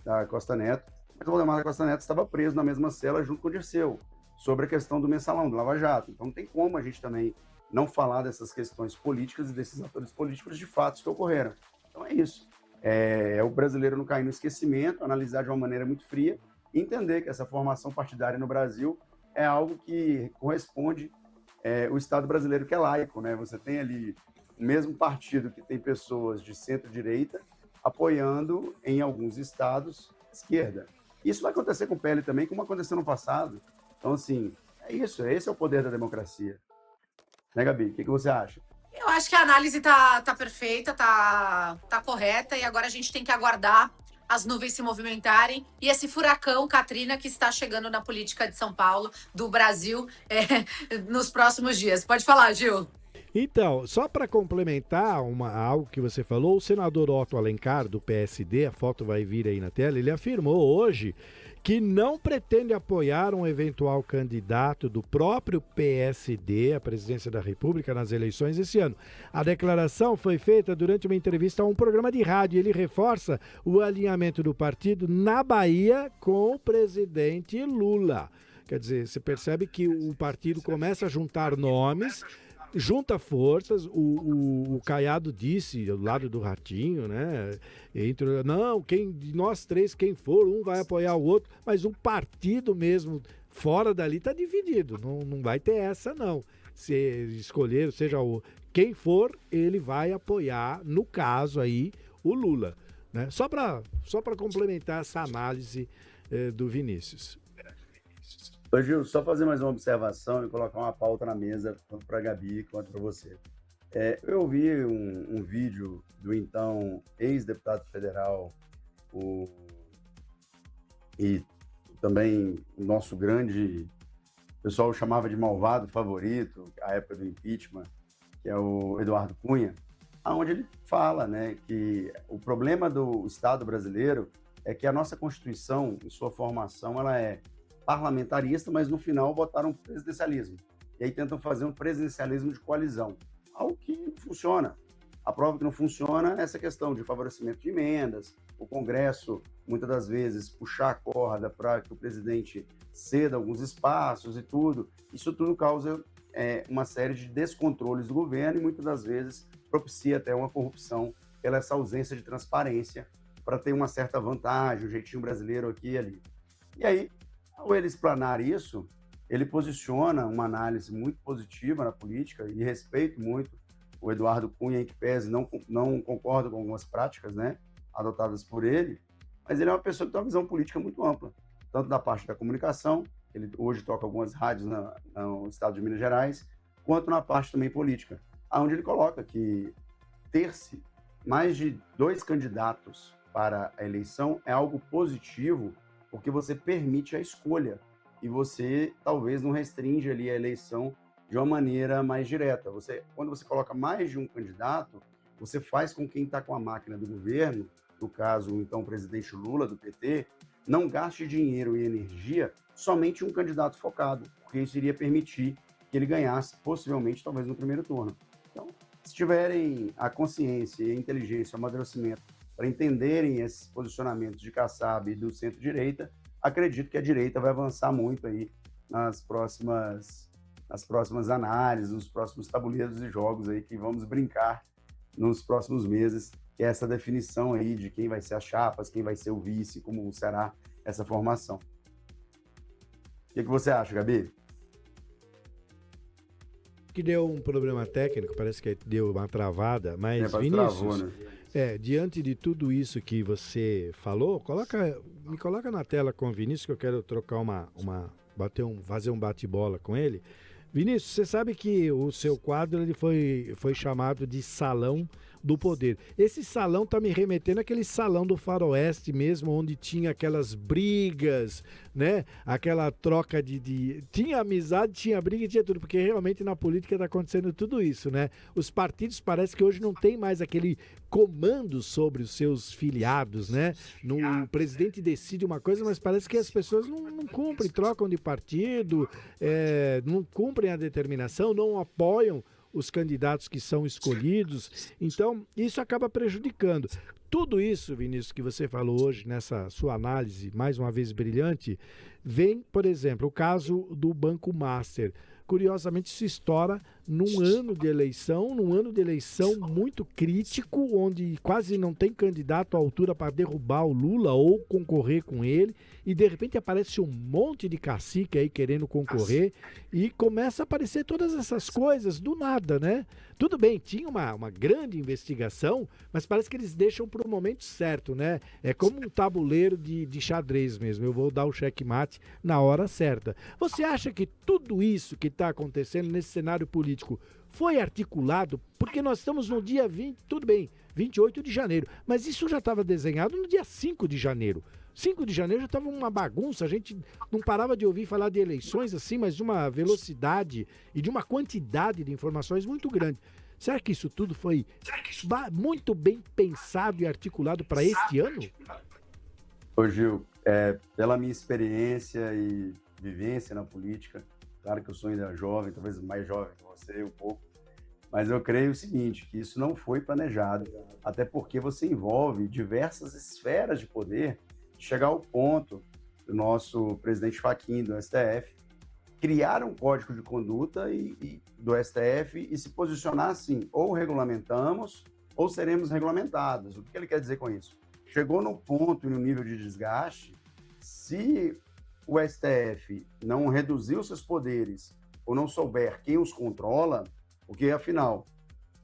da Costa Neto, mas o Valdemar da Costa Neto estava preso na mesma cela junto com o Dirceu, sobre a questão do mensalão, do Lava Jato. Então não tem como a gente também não falar dessas questões políticas e desses atores políticos de fatos que ocorreram. Então é isso. É o brasileiro não cair no esquecimento, analisar de uma maneira muito fria e entender que essa formação partidária no Brasil é algo que corresponde ao Estado brasileiro que é laico, né? Você tem ali o mesmo partido que tem pessoas de centro-direita apoiando, em alguns estados, esquerda. Isso vai acontecer com o PL também, como aconteceu no passado. Então, assim, é isso. Esse é o poder da democracia. Né, Gabi? O que você acha? Eu acho que a análise tá perfeita, tá correta, e agora a gente tem que aguardar as nuvens se movimentarem e esse furacão Katrina que está chegando na política de São Paulo, do Brasil, nos próximos dias. Pode falar, Gil. Então, só para complementar algo que você falou, o senador Otto Alencar, do PSD, a foto vai vir aí na tela, ele afirmou hoje que não pretende apoiar um eventual candidato do próprio PSD à presidência da República nas eleições esse ano. A declaração foi feita durante uma entrevista a um programa de rádio. Ele reforça o alinhamento do partido na Bahia com o presidente Lula. Quer dizer, você percebe que o partido começa a juntar nomes, junta forças. O Caiado disse, ao lado do Ratinho, né? De nós três, quem for, um vai apoiar o outro, mas o partido mesmo, fora dali, está dividido. Não vai ter essa, não. Se escolher, quem for, ele vai apoiar, no caso aí, o Lula. Né? Só para complementar essa análise do Vinícius. Ô Gil, só fazer mais uma observação e colocar uma pauta na mesa, tanto para a Gabi quanto para você. Eu vi um vídeo do então ex-deputado federal e também o nosso grande, o pessoal chamava de malvado favorito, a época do impeachment, que é o Eduardo Cunha, onde ele fala, né, que o problema do Estado brasileiro é que a nossa Constituição, em sua formação, ela é parlamentarista, mas no final botaram um presidencialismo. E aí tentam fazer um presidencialismo de coalizão. Algo que não funciona. A prova que não funciona é essa questão de favorecimento de emendas, o Congresso, muitas das vezes, puxar a corda para que o presidente ceda alguns espaços e tudo. Isso tudo causa uma série de descontroles do governo e muitas das vezes propicia até uma corrupção pela essa ausência de transparência para ter uma certa vantagem, o jeitinho brasileiro aqui e ali. E aí, ao ele explanar isso, ele posiciona uma análise muito positiva na política e respeito muito o Eduardo Cunha, em que pese não concorda com algumas práticas, né, adotadas por ele, mas ele é uma pessoa que tem uma visão política muito ampla, tanto da parte da comunicação, ele hoje toca algumas rádios no estado de Minas Gerais, quanto na parte também política, onde ele coloca que ter-se mais de 2 candidatos para a eleição é algo positivo, porque você permite a escolha e você talvez não restringe ali a eleição de uma maneira mais direta. Quando você coloca mais de um candidato, você faz com quem está com a máquina do governo, no caso, então, o presidente Lula, do PT, não gaste dinheiro e energia somente em um candidato focado, porque isso iria permitir que ele ganhasse, possivelmente, talvez no primeiro turno. Então, se tiverem a consciência, a inteligência, o amadurecimento para entenderem esses posicionamentos de Kassab e do centro-direita, acredito que a direita vai avançar muito aí nas próximas análises, nos próximos tabuleiros de jogos aí que vamos brincar nos próximos meses, que é essa definição aí de quem vai ser as chapas, quem vai ser o vice, como será essa formação. O que você acha, Gabi? Que deu um problema técnico, parece que deu uma travada, mas Vinícius, travou, né? Diante de tudo isso que você falou, me coloca na tela com o Vinícius, que eu quero trocar fazer um bate-bola com ele. Vinícius, você sabe que o seu quadro ele foi chamado de Salão do poder. Esse salão tá me remetendo àquele salão do faroeste mesmo, onde tinha aquelas brigas, né? Aquela troca tinha amizade, tinha briga, tinha tudo, porque realmente na política tá acontecendo tudo isso, né? Os partidos parece que hoje não tem mais aquele comando sobre os seus filiados, né? O presidente decide uma coisa, mas parece que as pessoas não cumprem, trocam de partido, não cumprem a determinação, não apoiam os candidatos que são escolhidos. Então, isso acaba prejudicando. Tudo isso, Vinícius, que você falou hoje nessa sua análise, mais uma vez brilhante, vem, por exemplo, o caso do Banco Master. Curiosamente, se estoura num ano de eleição muito crítico, onde quase não tem candidato à altura para derrubar o Lula ou concorrer com ele, e de repente aparece um monte de cacique aí querendo concorrer, e começa a aparecer todas essas coisas do nada, né? Tudo bem, tinha uma grande investigação, mas parece que eles deixam para o momento certo, né? É como um tabuleiro de xadrez mesmo, eu vou dar o checkmate na hora certa. Você acha que tudo isso que está acontecendo nesse cenário político foi articulado? Porque nós estamos no dia 20, tudo bem, 28 de janeiro, mas isso já estava desenhado no dia 5 de janeiro. 5 de janeiro já estava uma bagunça, a gente não parava de ouvir falar de eleições assim, mas de uma velocidade e de uma quantidade de informações muito grande. Será que isso tudo foi muito bem pensado e articulado para este ano? Ô Gil, pela minha experiência e vivência na política, claro que eu sou ainda jovem, talvez mais jovem que você um pouco, mas eu creio o seguinte, que isso não foi planejado, até porque você envolve diversas esferas de poder, chegar ao ponto do nosso presidente Fachin do STF criar um código de conduta do STF e se posicionar assim, ou regulamentamos ou seremos regulamentados. O que ele quer dizer com isso? Chegou no ponto e no nível de desgaste, se o STF não reduzir os seus poderes ou não souber quem os controla, porque afinal,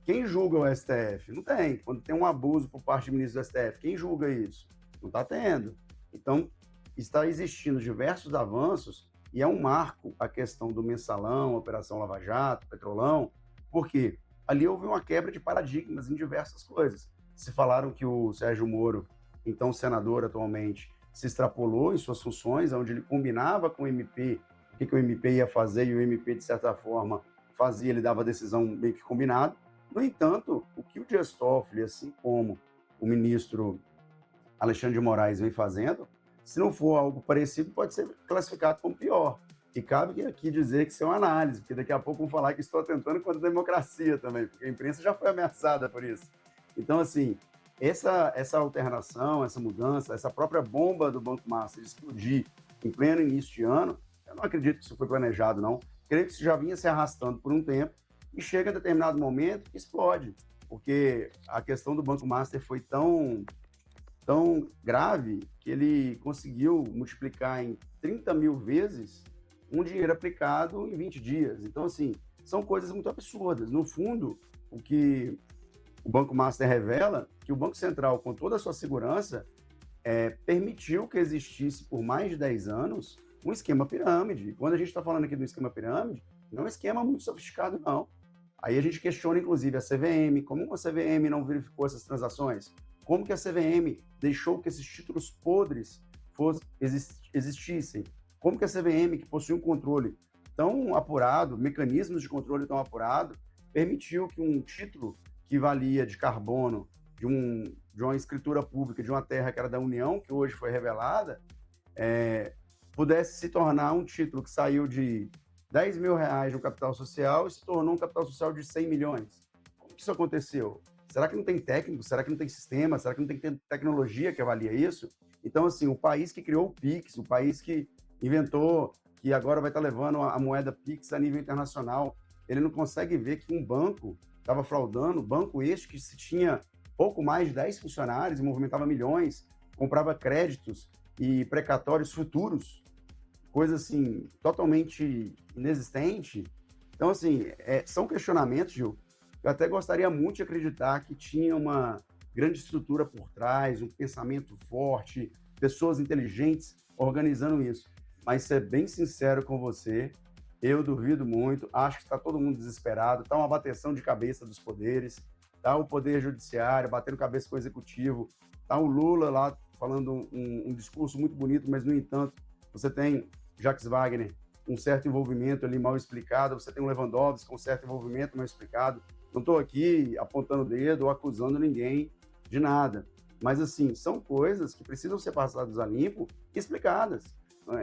quem julga o STF? Não tem. Quando tem um abuso por parte do ministro do STF, quem julga isso? Não está tendo. Então, está existindo diversos avanços e é um marco a questão do mensalão, Operação Lava Jato, Petrolão, porque ali houve uma quebra de paradigmas em diversas coisas. Se falaram que o Sérgio Moro, então senador atualmente, se extrapolou em suas funções, onde ele combinava com o MP o que o MP ia fazer e o MP, de certa forma, fazia, ele dava a decisão meio que combinado. No entanto, o que o Dias Toffoli, assim como o ministro Alexandre de Moraes vem fazendo, se não for algo parecido, pode ser classificado como pior. E cabe aqui dizer que isso é uma análise, porque daqui a pouco vão falar que estou atentando contra a democracia também, porque a imprensa já foi ameaçada por isso. Então, assim, essa alternação, essa mudança, essa própria bomba do Banco Master explodir em pleno início de ano, eu não acredito que isso foi planejado, não. Creio que isso já vinha se arrastando por um tempo e chega a determinado momento que explode, porque a questão do Banco Master foi tão grave que ele conseguiu multiplicar em 30 mil vezes um dinheiro aplicado em 20 dias. Então, assim, são coisas muito absurdas. No fundo, o que o Banco Master revela que o Banco Central, com toda a sua segurança, permitiu que existisse por mais de 10 anos um esquema pirâmide. Quando a gente está falando aqui do esquema pirâmide, não é um esquema muito sofisticado, não. Aí a gente questiona, inclusive, a CVM. Como a CVM não verificou essas transações? Como que a CVM deixou que esses títulos podres existissem? Como que a CVM, que possui um controle tão apurado, mecanismos de controle tão apurado, permitiu que um título que valia de carbono de uma escritura pública de uma terra que era da União, que hoje foi revelada, pudesse se tornar um título que saiu de 10 mil reais no capital social e se tornou um capital social de 100 milhões. Como que isso aconteceu? Será que não tem técnico? Será que não tem sistema? Será que não tem tecnologia que avalia isso? Então, assim, o país que criou o Pix, o país que inventou, que agora vai estar levando a moeda Pix a nível internacional, ele não consegue ver que um banco estava fraudando, banco este que se tinha pouco mais de 10 funcionários e movimentava milhões, comprava créditos e precatórios futuros, coisa assim, totalmente inexistente. Então, assim, são questionamentos, Gil. Eu até gostaria muito de acreditar que tinha uma grande estrutura por trás, um pensamento forte, pessoas inteligentes organizando isso. Mas ser bem sincero com você, eu duvido muito, acho que está todo mundo desesperado, está uma bateção de cabeça dos poderes, tá o Poder Judiciário batendo cabeça com o Executivo, tá o Lula lá falando um discurso muito bonito, mas, no entanto, você tem Jacques Wagner com um certo envolvimento ali mal explicado, você tem o Lewandowski com um certo envolvimento mal explicado. Não estou aqui apontando o dedo ou acusando ninguém de nada, mas, assim, são coisas que precisam ser passadas a limpo e explicadas.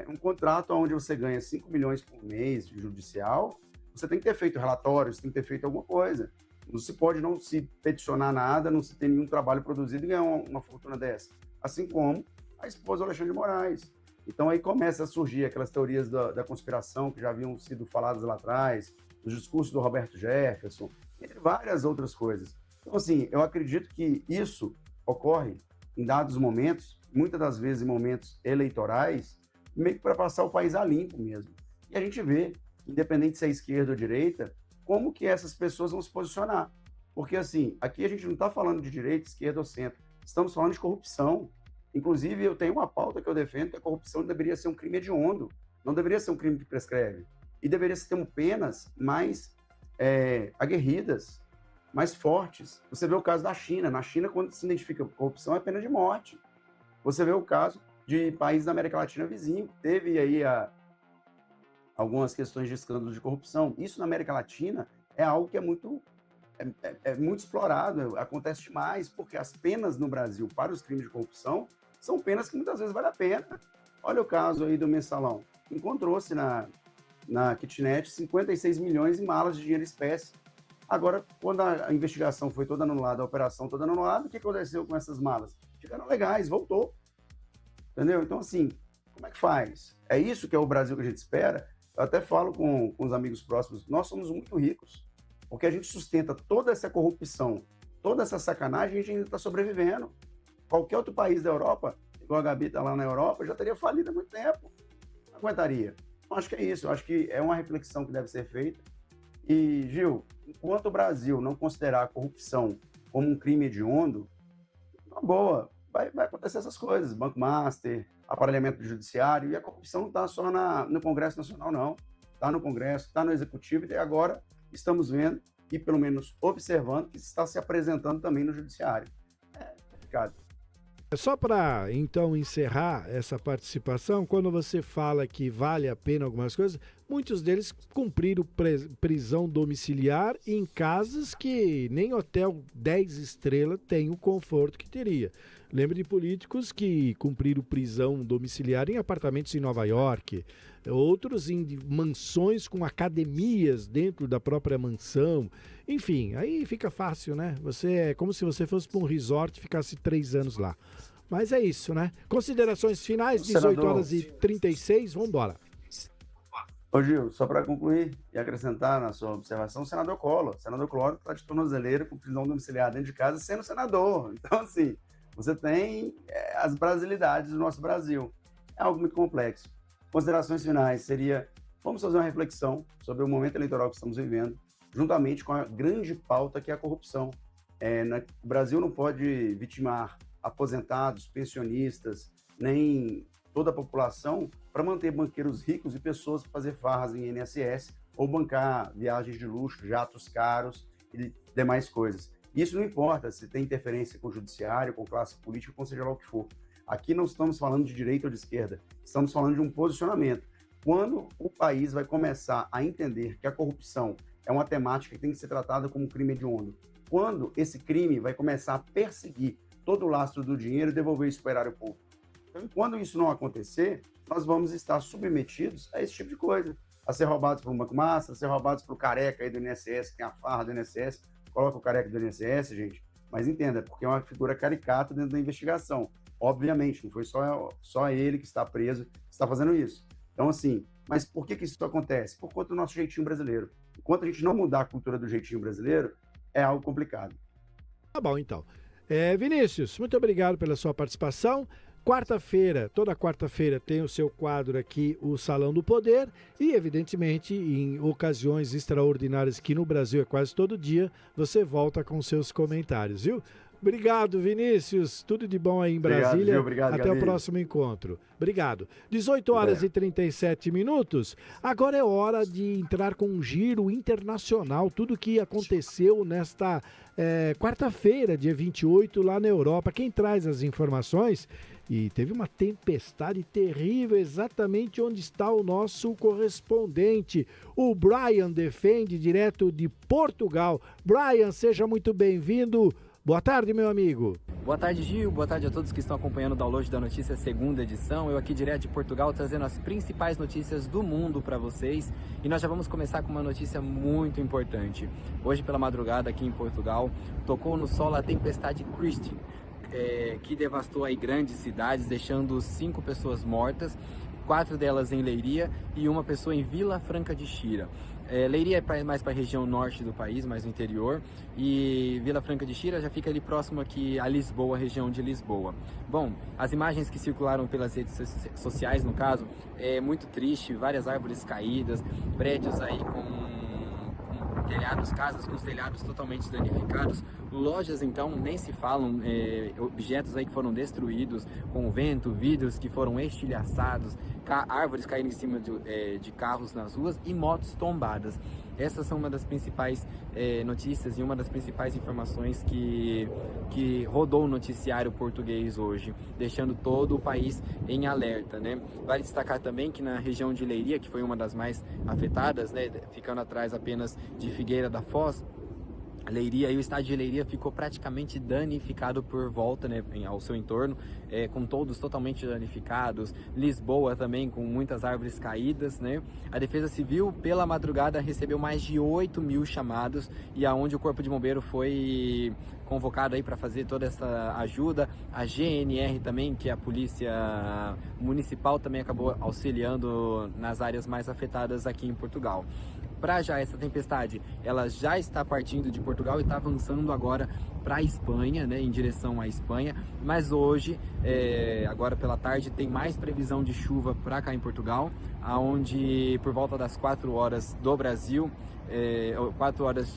Um contrato onde você ganha 5 milhões por mês de judicial, você tem que ter feito relatórios, tem que ter feito alguma coisa. Não se pode não se peticionar nada, não se ter nenhum trabalho produzido e ganhar uma fortuna dessa. Assim como a esposa do Alexandre de Moraes. Então aí começa a surgir aquelas teorias da conspiração que já haviam sido faladas lá atrás, os discursos do Roberto Jefferson, entre várias outras coisas. Então, assim, eu acredito que isso ocorre em dados momentos, muitas das vezes em momentos eleitorais, meio que para passar o país a limpo mesmo. E a gente vê, independente se é esquerda ou direita, como que essas pessoas vão se posicionar. Porque, assim, aqui a gente não está falando de direita, esquerda ou centro, estamos falando de corrupção. Inclusive, eu tenho uma pauta que eu defendo, que a corrupção deveria ser um crime hediondo, não deveria ser um crime que prescreve. E deveria ter penas mais aguerridas, mais fortes. Você vê o caso da China. Na China, quando se identifica corrupção, é pena de morte. Você vê o caso de países da América Latina vizinho, teve aí algumas questões de escândalos de corrupção. Isso na América Latina é algo que é muito explorado, acontece demais, porque as penas no Brasil para os crimes de corrupção são penas que muitas vezes valem a pena. Olha o caso aí do Mensalão. Encontrou-se na kitnet 56 milhões em malas de dinheiro espécie. Agora, quando a investigação foi toda anulada, a operação toda anulada, o que aconteceu com essas malas? Ficaram legais, voltou. Entendeu? Então, assim, como é que faz? É isso que é o Brasil que a gente espera? Eu até falo com os amigos próximos, nós somos muito ricos, porque a gente sustenta toda essa corrupção, toda essa sacanagem, a gente ainda está sobrevivendo. Qualquer outro país da Europa, igual a Gabi está lá na Europa, já teria falido há muito tempo. Não aguentaria. Então, acho que é isso, eu acho que é uma reflexão que deve ser feita. E, Gil, enquanto o Brasil não considerar a corrupção como um crime hediondo, uma boa, vai acontecer essas coisas, Banco Master, aparelhamento do judiciário, e a corrupção não está só no Congresso Nacional, não. Está no Congresso, está no Executivo, e agora estamos vendo, e pelo menos observando, que está se apresentando também no Judiciário. É complicado. Só para, então, encerrar essa participação, quando você fala que vale a pena algumas coisas, muitos deles cumpriram prisão domiciliar em casas que nem hotel 10 estrelas tem o conforto que teria. Lembro de políticos que cumpriram prisão domiciliar em apartamentos em Nova York, outros em mansões com academias dentro da própria mansão. Enfim, aí fica fácil, né? É como se você fosse para um resort e ficasse 3 anos lá. Mas é isso, né? Considerações finais, 18h36, vamos embora. Ô Gil, só para concluir e acrescentar na sua observação, o senador Collor está de tornozeleira com prisão domiciliar dentro de casa sendo senador. Então, assim, você tem as brasilidades do nosso Brasil. É algo muito complexo. Considerações finais seria, vamos fazer uma reflexão sobre o momento eleitoral que estamos vivendo, juntamente com a grande pauta que é a corrupção. O Brasil não pode vitimar aposentados, pensionistas, nem toda a população para manter banqueiros ricos e pessoas para fazer farras em INSS ou bancar viagens de luxo, jatos caros e demais coisas. Isso não importa se tem interferência com o judiciário, com classe política, com seja lá o que for. Aqui não estamos falando de direita ou de esquerda, estamos falando de um posicionamento. Quando o país vai começar a entender que a corrupção é uma temática que tem que ser tratada como um crime hediondo, quando esse crime vai começar a perseguir todo o lastro do dinheiro e devolver isso para o erário público. Então, quando isso não acontecer, nós vamos estar submetidos a esse tipo de coisa, a ser roubados por um Banco Master, a ser roubados pelo careca aí do INSS, que tem a farra do INSS, coloca o careca do INSS, gente, mas entenda, porque é uma figura caricata dentro da investigação. Obviamente, não foi só ele que está preso, que está fazendo isso. Então, assim, mas por que isso acontece? Por conta do nosso jeitinho brasileiro. Enquanto a gente não mudar a cultura do jeitinho brasileiro, é algo complicado. Tá bom, então. Vinícius, muito obrigado pela sua participação. Toda quarta-feira tem o seu quadro aqui, o Salão do Poder, e evidentemente em ocasiões extraordinárias que no Brasil é quase todo dia, você volta com seus comentários, viu? Obrigado, Vinícius. Tudo de bom aí em Brasília. Obrigado, Até Gabi. o próximo encontro. Obrigado. 18 horas e 37 minutos. Agora é hora de entrar com um giro internacional. Tudo que aconteceu nesta quarta-feira, dia 28, lá na Europa. Quem traz as informações? E teve uma tempestade terrível exatamente onde está o nosso correspondente. O Brian defende direto de Portugal. Brian, seja muito bem-vindo. Boa tarde, meu amigo. Boa tarde, Gil. Boa tarde a todos que estão acompanhando o Download da Notícia, segunda edição. Eu aqui direto de Portugal, trazendo as principais notícias do mundo para vocês. E nós já vamos começar com uma notícia muito importante. Hoje pela madrugada aqui em Portugal, tocou no solo a tempestade Christine, que devastou aí grandes cidades, deixando 5 pessoas mortas, 4 delas em Leiria e uma pessoa em Vila Franca de Xira. Leiria é mais para a região norte do país, mais no interior, e Vila Franca de Xira já fica ali próximo aqui a Lisboa, região de Lisboa. Bom, as imagens que circularam pelas redes sociais, no caso, é muito triste, várias árvores caídas, prédios aí com telhados, casas com os telhados totalmente danificados, lojas então nem se falam, objetos aí que foram destruídos com o vento, vidros que foram estilhaçados, árvores caindo em cima de carros nas ruas e motos tombadas. Essas são uma das principais notícias e uma das principais informações que rodou o noticiário português hoje, deixando todo o país em alerta, né? Vale destacar também que na região de Leiria, que foi uma das mais afetadas, né, ficando atrás apenas de Figueira da Foz, Leiria e o estádio de Leiria ficou praticamente danificado por volta, né, ao seu entorno, com todos totalmente danificados. Lisboa também com muitas árvores caídas, né? A Defesa Civil pela madrugada recebeu mais de 8.000 chamados e aonde o Corpo de Bombeiro foi convocado aí para fazer toda essa ajuda. A GNR também, que é a Polícia Municipal, também acabou auxiliando nas áreas mais afetadas aqui em Portugal. Para já essa tempestade, ela já está partindo de Portugal e está avançando agora para a Espanha, né, em direção à Espanha, mas hoje, agora pela tarde, tem mais previsão de chuva para cá em Portugal, aonde por volta das 4 horas do Brasil, 4 horas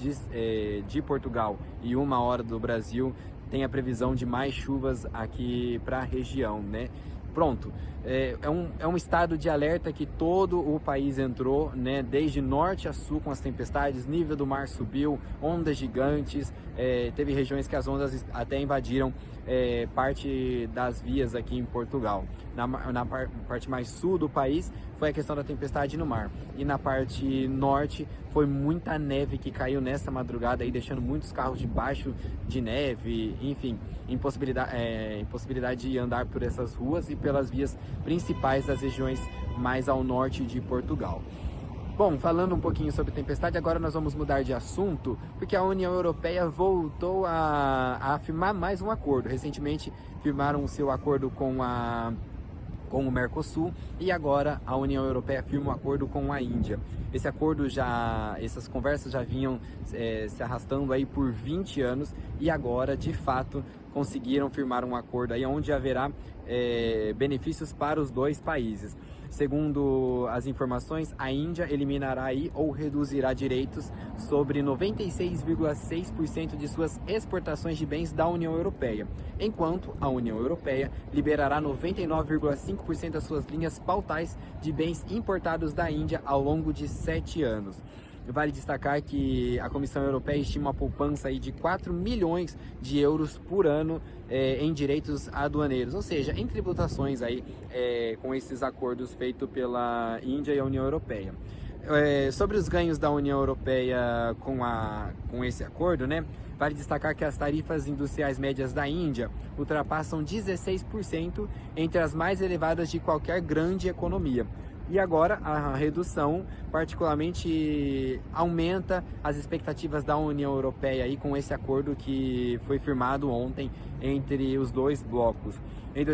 de Portugal e 1 hora do Brasil, tem a previsão de mais chuvas aqui para a região, né? Pronto, é um estado de alerta que todo o país entrou, né, desde norte a sul com as tempestades, nível do mar subiu, ondas gigantes, teve regiões que as ondas até invadiram parte das vias aqui em Portugal. Na parte mais sul do país foi a questão da tempestade no mar, e na parte norte foi muita neve que caiu nessa madrugada, aí, deixando muitos carros debaixo de neve, enfim, impossibilidade de andar por essas ruas e pelas vias principais das regiões mais ao norte de Portugal. Bom, falando um pouquinho sobre tempestade, agora nós vamos mudar de assunto, porque a União Europeia voltou a firmar mais um acordo. Recentemente firmaram o seu acordo com o Mercosul e agora a União Europeia firma um acordo com a Índia. Essas conversas já vinham se arrastando aí por 20 anos e agora, de fato, conseguiram firmar um acordo aí onde haverá benefícios para os dois países. Segundo as informações, a Índia eliminará aí ou reduzirá direitos sobre 96,6% de suas exportações de bens da União Europeia, enquanto a União Europeia liberará 99,5% das suas linhas pautais de bens importados da Índia ao longo de 7 anos. Vale destacar que a Comissão Europeia estima uma poupança aí de 4 milhões de euros por ano em direitos aduaneiros, ou seja, em tributações aí, com esses acordos feitos pela Índia e a União Europeia. Sobre os ganhos da União Europeia com esse acordo, né? Vale destacar que as tarifas industriais médias da Índia ultrapassam 16%, entre as mais elevadas de qualquer grande economia. E agora a redução particularmente aumenta as expectativas da União Europeia aí com esse acordo que foi firmado ontem entre os dois blocos. Em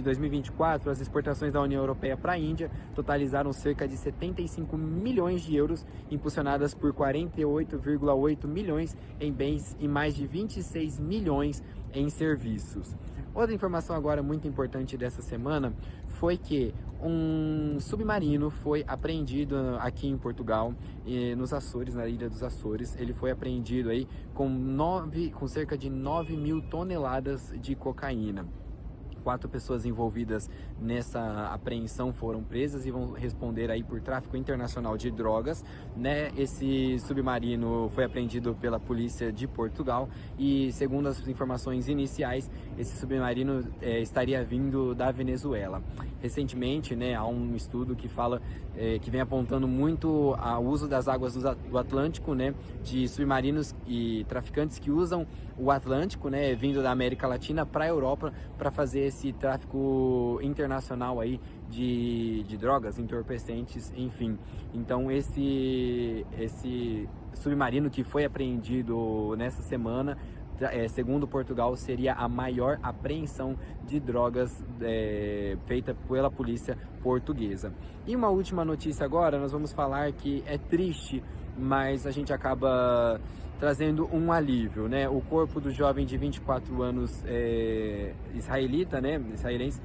2024, as exportações da União Europeia para a Índia totalizaram cerca de 75 milhões de euros, impulsionadas por 48,8 milhões em bens e mais de 26 milhões em serviços. Outra informação agora muito importante dessa semana foi que um submarino foi apreendido aqui em Portugal, nos Açores, na ilha dos Açores. Ele foi apreendido aí com cerca de 9 mil toneladas de cocaína. 4 pessoas envolvidas nessa apreensão foram presas e vão responder aí por tráfico internacional de drogas, né? Esse submarino foi apreendido pela polícia de Portugal e, segundo as informações iniciais, esse submarino estaria vindo da Venezuela. Recentemente, né, há um estudo que fala que vem apontando muito ao uso das águas do Atlântico, né, de submarinos e traficantes que usam o Atlântico, né, vindo da América Latina para a Europa para fazer esse tráfico internacional aí de drogas, entorpecentes, enfim. Então esse submarino que foi apreendido nessa semana, segundo Portugal, seria a maior apreensão de drogas feita pela polícia portuguesa. E uma última notícia agora, nós vamos falar que é triste, mas a gente acaba trazendo um alívio, né? O corpo do jovem de 24 anos israelense,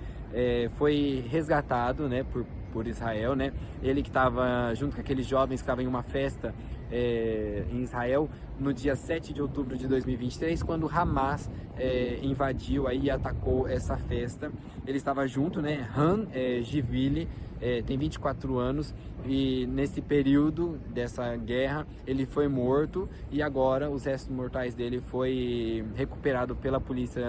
foi resgatado, né, por Israel, né? Ele que estava junto com aqueles jovens que estavam em uma festa em Israel no dia 7 de outubro de 2023, quando Hamas invadiu aí e atacou essa festa. Ele estava junto, né? Han Givili, tem 24 anos e nesse período dessa guerra ele foi morto e agora os restos mortais dele foi recuperado pela polícia,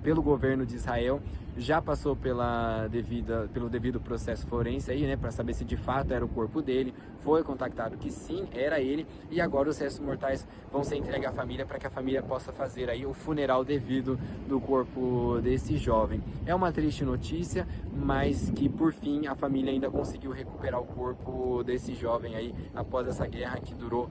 pelo governo de Israel. Já passou pelo devido processo forense aí, né, para saber se de fato era o corpo dele. Foi contactado que sim, era ele, e agora os restos mortais vão ser entregues à família para que a família possa fazer aí o funeral devido do corpo desse jovem. É uma triste notícia, mas que por fim a família ainda conseguiu recuperar o corpo desse jovem aí após essa guerra que durou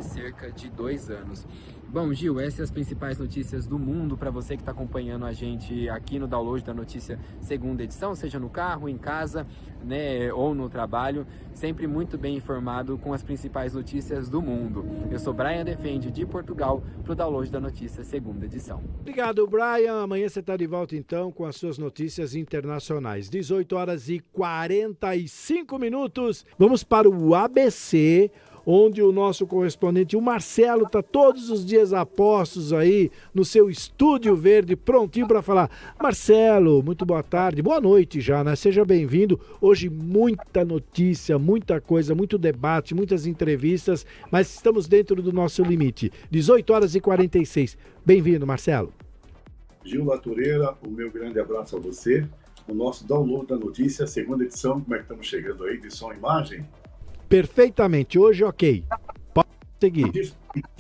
cerca de 2 anos. Bom, Gil, essas são as principais notícias do mundo para você que está acompanhando a gente aqui no Download da Notícia, segunda edição, seja no carro, em casa, né, ou no trabalho, sempre muito bem informado com as principais notícias do mundo. Eu sou Brian Defende, de Portugal, para o Download da Notícia, segunda edição. Obrigado, Brian. Amanhã você está de volta, então, com as suas notícias internacionais. 18 horas e 45 minutos. Vamos para o ABC, onde o nosso correspondente, o Marcelo, está todos os dias a postos aí no seu Estúdio Verde, prontinho para falar. Marcelo, muito boa tarde, boa noite já, né? Seja bem-vindo. Hoje muita notícia, muita coisa, muito debate, muitas entrevistas, mas estamos dentro do nosso limite. 18 horas e 46. Bem-vindo, Marcelo. Gil Latureira, o meu grande abraço a você. O nosso Download da Notícia, segunda edição, como é que estamos chegando aí, de som e imagem? Perfeitamente, hoje ok. Pode seguir. De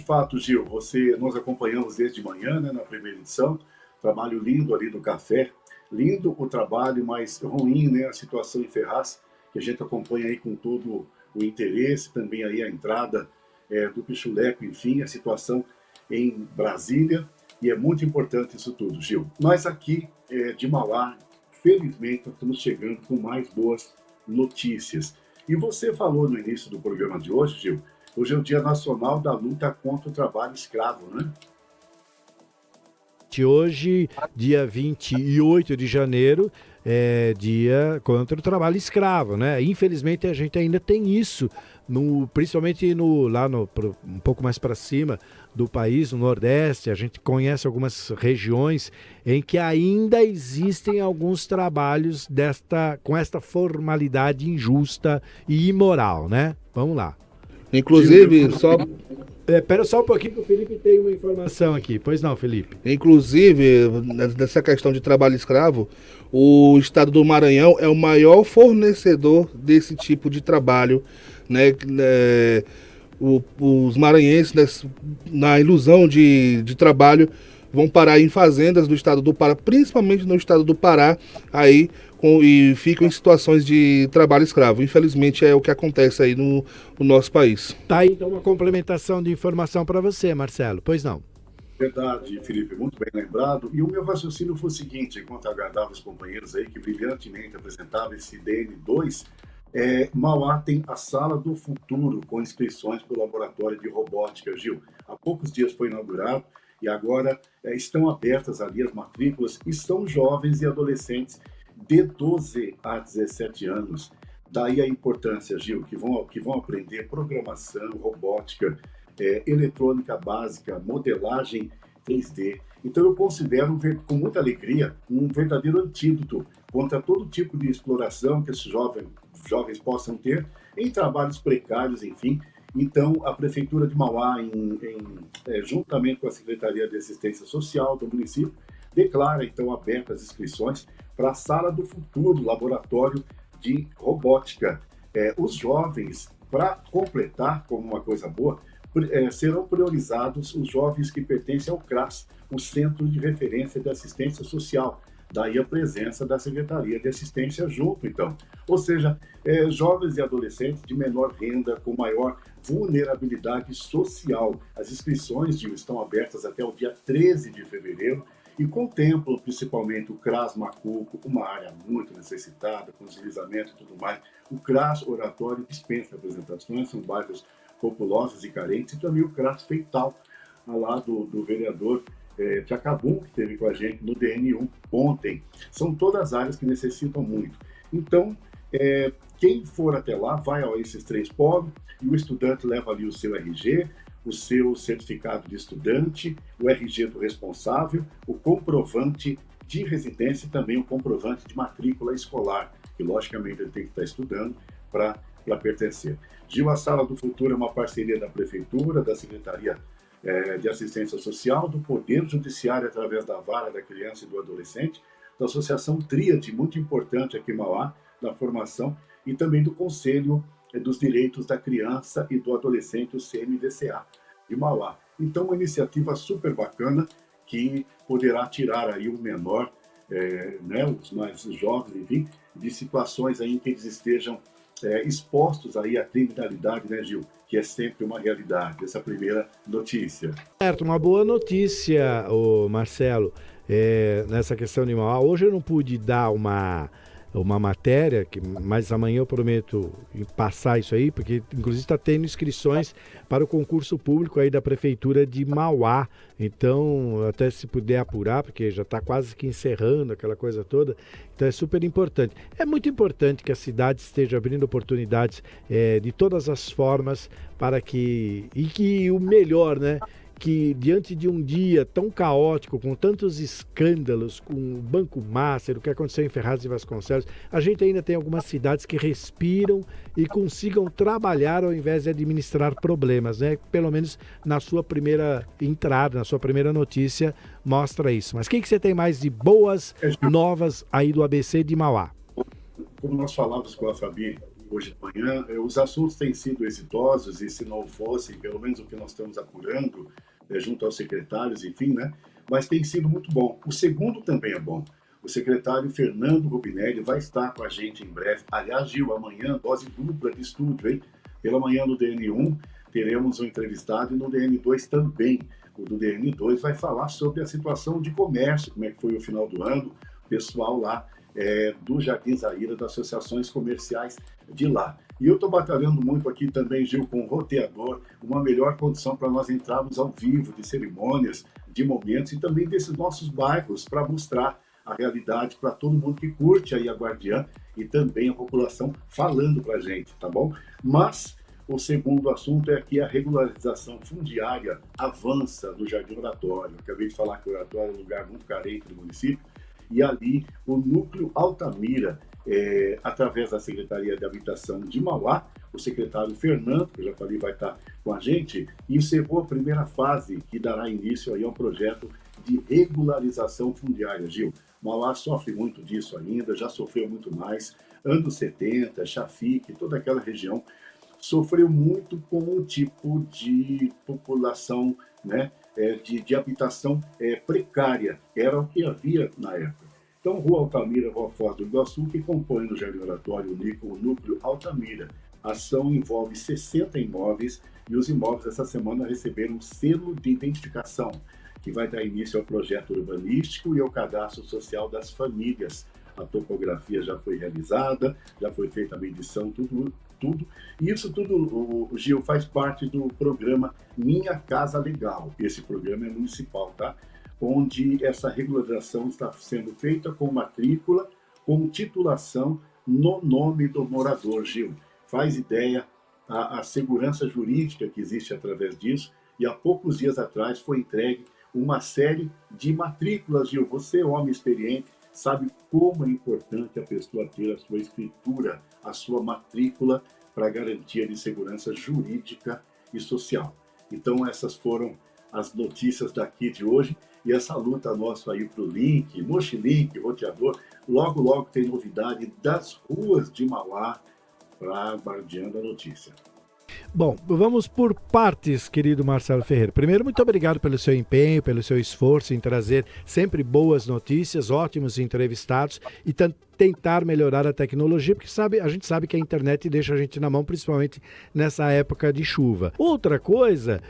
fato, Gil, nós acompanhamos desde manhã, né, na primeira edição, trabalho lindo ali do café, lindo o trabalho, mas ruim, né, a situação em Ferraz, que a gente acompanha aí com todo o interesse, também aí a entrada do Pichuleco, enfim, a situação em Brasília, e é muito importante isso tudo, Gil. Nós aqui de Mauá, felizmente, estamos chegando com mais boas notícias. E você falou no início do programa de hoje, Gil, hoje é o Dia Nacional da Luta contra o Trabalho Escravo, né? Hoje, dia 28 de janeiro, é dia contra o trabalho escravo, né? Infelizmente, a gente ainda tem isso, principalmente um pouco mais para cima do país, no Nordeste. A gente conhece algumas regiões em que ainda existem alguns trabalhos com esta formalidade injusta e imoral, né? Vamos lá. Inclusive, Espera só um pouquinho que o Felipe tem uma informação aqui. Pois não, Felipe? Inclusive, nessa questão de trabalho escravo, o estado do Maranhão é o maior fornecedor desse tipo de trabalho, né? Os maranhenses, na ilusão de trabalho, vão parar em fazendas do estado do Pará, principalmente no estado do Pará, aí, e ficam em situações de trabalho escravo. Infelizmente é o que acontece aí no nosso país. Tá aí então uma complementação de informação para você, Marcelo. Pois não? Verdade, Felipe, muito bem lembrado. E o meu raciocínio foi o seguinte, enquanto aguardava os companheiros aí que brilhantemente apresentavam esse DN2, Mauá tem a Sala do Futuro, com inscrições para o Laboratório de Robótica, Gil. Há poucos dias foi inaugurado e agora estão abertas ali as matrículas e são jovens e adolescentes de 12 a 17 anos. Daí a importância, Gil, que vão aprender programação, robótica, eletrônica básica, modelagem 3D. Então eu considero com muita alegria um verdadeiro antídoto contra todo tipo de exploração que esses jovens possam ter em trabalhos precários, enfim. Então a Prefeitura de Mauá, juntamente com a Secretaria de Assistência Social do município, declara então abertas as inscrições para a Sala do Futuro, laboratório de robótica. Os jovens, para completar como uma coisa boa, serão priorizados os jovens que pertencem ao CRAS, o Centro de Referência de Assistência Social. Daí a presença da Secretaria de Assistência junto, então. Ou seja, jovens e adolescentes de menor renda, com maior vulnerabilidade social. As inscrições estão abertas até o dia 13 de fevereiro e contemplam principalmente o CRAS Macuco, uma área muito necessitada, com deslizamento e tudo mais. O CRAS Oratório dispensa apresentações, são bairros populosos e carentes, e também o CRAS Feital, lá do vereador Tchacabum, que esteve com a gente no DN1 ontem. São todas áreas que necessitam muito. Então, quem for até lá, vai a esses 3 polos, e o estudante leva ali o seu RG, o seu certificado de estudante, o RG do responsável, o comprovante de residência e também o comprovante de matrícula escolar, que logicamente ele tem que estar estudando para pertencer. Gil, a Sala do Futuro é uma parceria da Prefeitura, da Secretaria de Assistência Social, do Poder Judiciário através da Vara da Criança e do Adolescente, da Associação Tríade, muito importante aqui em Mauá, da formação, e também do Conselho dos Direitos da Criança e do Adolescente, o CMDCA, de Mauá. Então, uma iniciativa super bacana que poderá tirar aí o menor, os mais jovens, enfim, de situações aí em que eles estejam expostos aí à criminalidade, né, Gil? Que é sempre uma realidade, essa primeira notícia. Certo, uma boa notícia, Marcelo, nessa questão de Mauá. Hoje eu não pude dar uma matéria, mas amanhã eu prometo passar isso aí, porque inclusive está tendo inscrições para o concurso público aí da Prefeitura de Mauá. Então, até se puder apurar, porque já está quase que encerrando aquela coisa toda, então é super importante. É muito importante que a cidade esteja abrindo oportunidades de todas as formas para que o melhor, né? Que diante de um dia tão caótico, com tantos escândalos, com o Banco Master, o que aconteceu em Ferraz de Vasconcelos, a gente ainda tem algumas cidades que respiram e consigam trabalhar ao invés de administrar problemas, né? Pelo menos na sua primeira entrada, na sua primeira notícia, mostra isso. Mas o que você tem mais de boas novas aí do ABC de Mauá? Como nós falamos com a Fabi hoje de manhã, os assuntos têm sido exitosos, e se não fossem, pelo menos o que nós estamos apurando, junto aos secretários, enfim, né? Mas tem sido muito bom. O segundo também é bom. O secretário Fernando Rubinelli vai estar com a gente em breve. Aliás, Gil, amanhã, dose dupla de estúdio, hein? Pela manhã no DN1 teremos um entrevistado, e no DN2 também. O do DN2 vai falar sobre a situação de comércio, como é que foi o final do ano, o pessoal lá do Jardim Zaira, das associações comerciais de lá. E eu estou batalhando muito aqui também, Gil, com o roteador, uma melhor condição para nós entrarmos ao vivo de cerimônias, de momentos e também desses nossos bairros, para mostrar a realidade para todo mundo que curte aí a Guardiã e também a população falando para a gente, tá bom? Mas o segundo assunto é que a regularização fundiária avança no Jardim Oratório. Acabei de falar que o Oratório é um lugar muito carente do município, e ali o Núcleo Altamira, através da Secretaria de Habitação de Mauá, o secretário Fernando, que eu já falei, vai estar com a gente, encerrou a primeira fase, que dará início aí a um projeto de regularização fundiária. Gil, Mauá sofre muito disso ainda, já sofreu muito mais. Anos 70, Chafique, toda aquela região sofreu muito com um tipo de população, né, de habitação precária. Era o que havia na época. Então, Rua Altamira, Rua Foz do Iguaçu, que compõe no Jardim Oratório o Núcleo Altamira. A ação envolve 60 imóveis, e os imóveis essa semana receberam um selo de identificação, que vai dar início ao projeto urbanístico e ao cadastro social das famílias. A topografia já foi realizada, já foi feita a medição, tudo. E isso tudo, o Gil, faz parte do programa Minha Casa Legal. Esse programa é municipal, tá? Onde essa regularização está sendo feita com matrícula com titulação no nome do morador, Gil. Faz ideia a segurança jurídica que existe através disso, e há poucos dias atrás foi entregue uma série de matrículas, Gil. Você, homem experiente, sabe como é importante a pessoa ter a sua escritura, a sua matrícula, para garantia de segurança jurídica e social. Então, essas foram as notícias daqui de hoje, e essa luta nossa aí para o Link, Mochilink, Roteador, logo tem novidade das ruas de Mauá para a Guardiã da Notícia. Bom, vamos por partes, querido Marcelo Ferreira. Primeiro, muito obrigado pelo seu empenho, pelo seu esforço em trazer sempre boas notícias, ótimos entrevistados e tentar melhorar a tecnologia, porque a gente sabe que a internet deixa a gente na mão, principalmente nessa época de chuva. Outra coisa,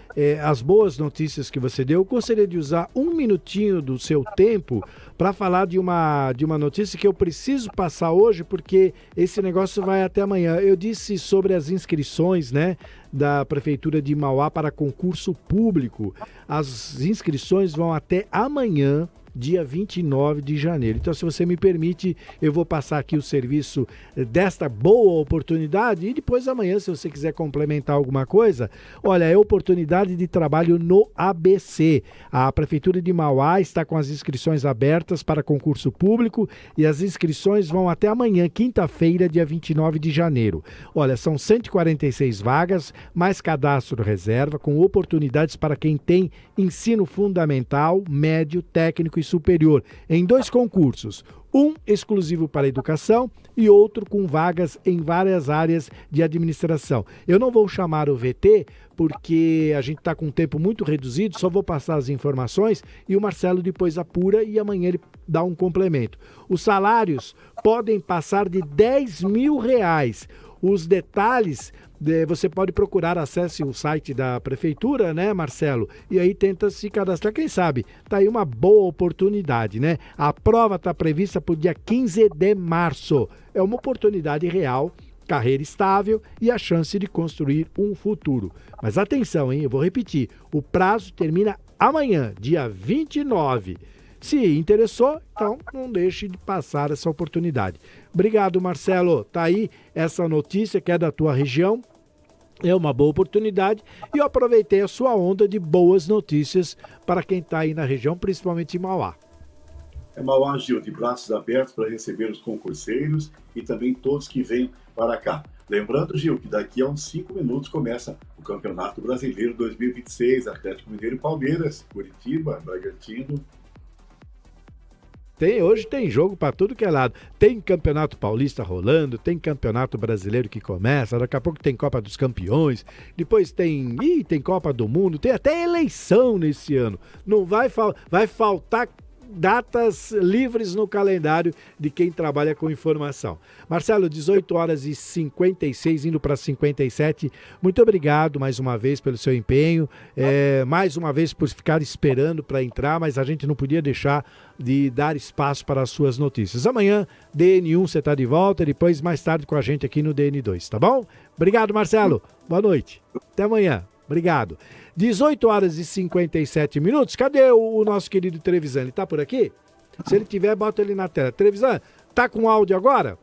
as boas notícias que você deu, eu gostaria de usar um minutinho do seu tempo para falar de uma notícia que eu preciso passar hoje, porque esse negócio vai até amanhã. Eu disse sobre as inscrições, né, da Prefeitura de Mauá para concurso público. As inscrições vão até amanhã, dia 29 de janeiro. Então, se você me permite, eu vou passar aqui o serviço desta boa oportunidade e depois amanhã, se você quiser complementar alguma coisa, olha, é oportunidade de trabalho no ABC. A Prefeitura de Mauá está com as inscrições abertas para concurso público e as inscrições vão até amanhã, quinta-feira, dia 29 de janeiro. Olha, são 146 vagas, mais cadastro reserva, com oportunidades para quem tem ensino fundamental, médio, técnico e superior, em 2 concursos, um exclusivo para educação e outro com vagas em várias áreas de administração. Eu não vou chamar o VT porque a gente está com um tempo muito reduzido, só vou passar as informações e o Marcelo depois apura e amanhã ele dá um complemento. Os salários podem passar de R$10 mil. Os detalhes você pode procurar, acesse o site da Prefeitura, né, Marcelo? E aí tenta se cadastrar, quem sabe? Tá aí uma boa oportunidade, né? A prova está prevista para o dia 15 de março. É uma oportunidade real, carreira estável e a chance de construir um futuro. Mas atenção, hein? Eu vou repetir. O prazo termina amanhã, dia 29. Se interessou, então não deixe de passar essa oportunidade. Obrigado, Marcelo. Tá aí essa notícia que é da tua região. É uma boa oportunidade e eu aproveitei a sua onda de boas notícias para quem está aí na região, principalmente em Mauá. Mauá, Gil, de braços abertos para receber os concurseiros e também todos que vêm para cá. Lembrando, Gil, que daqui a uns 5 minutos começa o Campeonato Brasileiro 2026, Atlético Mineiro e Palmeiras, Curitiba, Bragantino. Hoje tem jogo para tudo que é lado. Tem Campeonato Paulista rolando, tem Campeonato Brasileiro que começa, daqui a pouco tem Copa dos Campeões, depois tem Copa do Mundo, tem até eleição nesse ano. Não vai faltar datas livres no calendário de quem trabalha com informação. Marcelo, 18h56, indo para 57. Muito obrigado mais uma vez pelo seu empenho, mais uma vez por ficar esperando para entrar, mas a gente não podia deixar de dar espaço para as suas notícias. Amanhã, DN1, você está de volta, depois mais tarde com a gente aqui no DN2, tá bom? Obrigado, Marcelo. Boa noite. Até amanhã. Obrigado. 18h57. Cadê o nosso querido Trevisan? Ele tá por aqui? Se ele tiver, bota ele na tela. Trevisan, tá com áudio agora?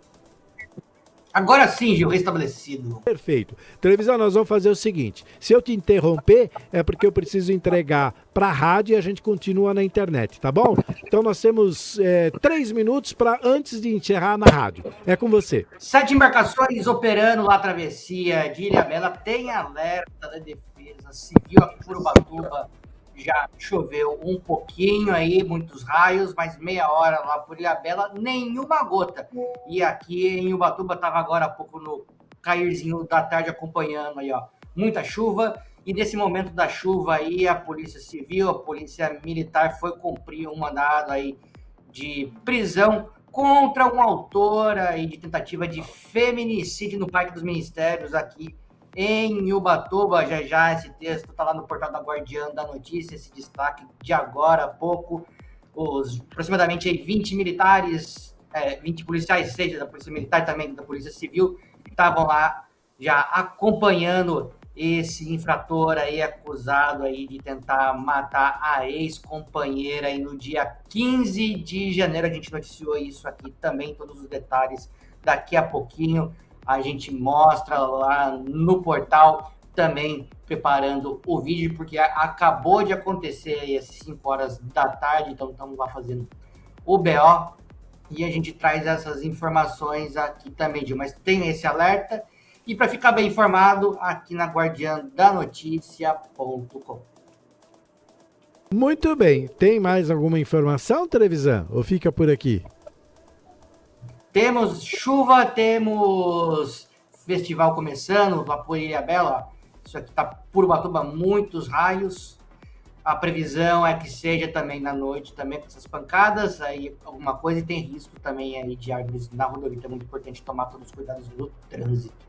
Agora sim, Gil, restabelecido. Perfeito. Trevisan, nós vamos fazer o seguinte. Se eu te interromper, é porque eu preciso entregar para a rádio e a gente continua na internet, tá bom? Então nós temos 3 minutos para antes de encerrar na rádio. É com você. 7 embarcações operando lá a travessia de Ilhabela. Tem alerta da Defesa Civil aqui por Ubatuba. Já choveu um pouquinho aí, muitos raios, mas meia hora lá por Ilhabela, nenhuma gota. E aqui em Ubatuba estava agora há pouco no cairzinho da tarde acompanhando aí, ó, muita chuva. E nesse momento da chuva aí, a Polícia Civil, a Polícia Militar foi cumprir um mandado aí de prisão contra um autor aí de tentativa de feminicídio no Parque dos Ministérios aqui em Ubatuba. Já esse texto está lá no portal da Guardiã da Notícia, esse destaque de agora há pouco. Aproximadamente aí 20 militares, 20 policiais, seja da Polícia Militar também da Polícia Civil, estavam lá já acompanhando esse infrator aí acusado aí de tentar matar a ex-companheira e no dia 15 de janeiro a gente noticiou isso aqui também, todos os detalhes daqui a pouquinho a gente mostra lá no portal também preparando o vídeo, porque acabou de acontecer aí às 5 horas da tarde, então estamos lá fazendo o BO e a gente traz essas informações aqui também, mas tem esse alerta. E para ficar bem informado, aqui na guardiandanoticia.com. Muito bem. Tem mais alguma informação, Trevisan? Ou fica por aqui? Temos chuva, temos festival começando, Vapor Ilhabela. Isso aqui está por Ubatuba, muitos raios. A previsão é que seja também na noite, também com essas pancadas, aí alguma coisa, e tem risco também aí de árvores na rodovia. É muito importante tomar todos os cuidados no trânsito.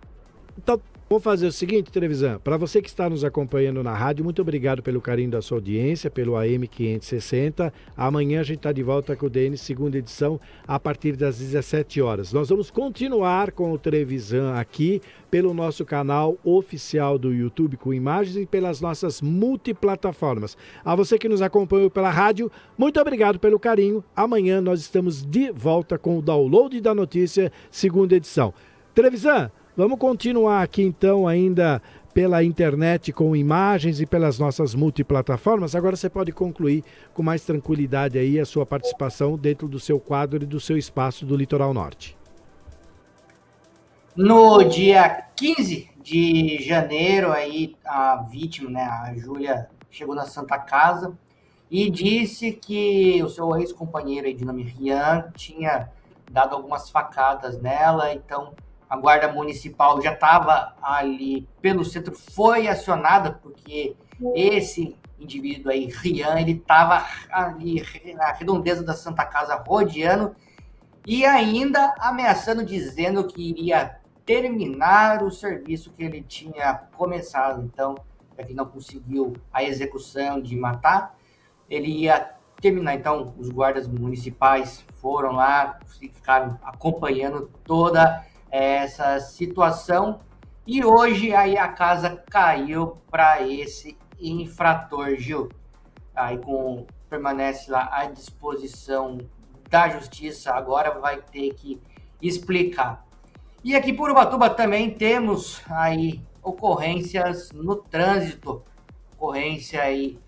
Então, vou fazer o seguinte, Trevisan, para você que está nos acompanhando na rádio, muito obrigado pelo carinho da sua audiência, pelo AM 560. Amanhã a gente está de volta com o DN, segunda edição, a partir das 17 horas. Nós vamos continuar com o Trevisan aqui pelo nosso canal oficial do YouTube com imagens e pelas nossas multiplataformas. A você que nos acompanhou pela rádio, muito obrigado pelo carinho. Amanhã nós estamos de volta com o Download da Notícia, segunda edição. Trevisan, vamos continuar aqui então ainda pela internet com imagens e pelas nossas multiplataformas. Agora você pode concluir com mais tranquilidade aí a sua participação dentro do seu quadro e do seu espaço do Litoral Norte. No dia 15 de janeiro, aí a vítima, né, a Júlia, chegou na Santa Casa e disse que o seu ex-companheiro aí de nome Rian tinha dado algumas facadas nela, então a guarda municipal já estava ali pelo centro, foi acionada porque esse indivíduo aí, Rian, ele estava ali na redondeza da Santa Casa rodeando e ainda ameaçando, dizendo que iria terminar o serviço que ele tinha começado. Então, já que não conseguiu a execução de matar, ele ia terminar. Então, os guardas municipais foram lá, ficaram acompanhando toda essa situação e hoje aí a casa caiu para esse infrator, Gil. Aí permanece lá à disposição da justiça, agora vai ter que explicar. E aqui por Ubatuba também temos aí ocorrências no trânsito, ocorrência aí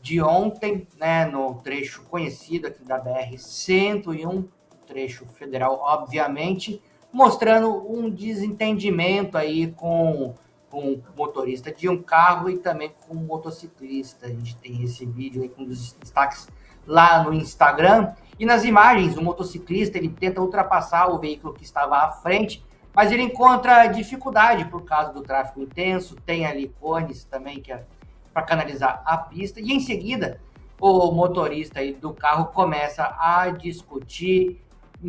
de ontem, né, no trecho conhecido aqui da BR-101, trecho federal, obviamente, mostrando um desentendimento aí com o motorista de um carro e também com o motociclista. A gente tem esse vídeo aí com os destaques lá no Instagram. E nas imagens, o motociclista ele tenta ultrapassar o veículo que estava à frente, mas ele encontra dificuldade por causa do tráfego intenso. Tem ali cones também que é para canalizar a pista. E em seguida, o motorista aí do carro começa a discutir,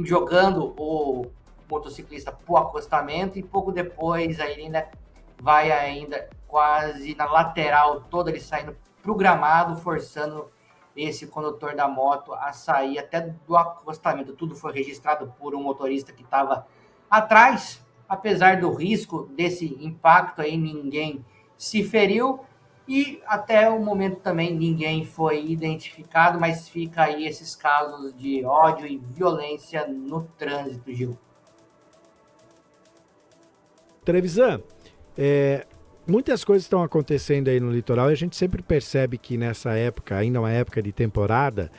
jogando o motociclista para o acostamento, e pouco depois aí ele ainda vai ainda quase na lateral toda, ele saindo para o gramado, forçando esse condutor da moto a sair até do acostamento. Tudo foi registrado por um motorista que estava atrás. Apesar do risco desse impacto aí, ninguém se feriu e até o momento também ninguém foi identificado, mas fica aí esses casos de ódio e violência no trânsito, Gil. Trevisan, muitas coisas estão acontecendo aí no litoral e a gente sempre percebe que nessa época, ainda uma época de temporada,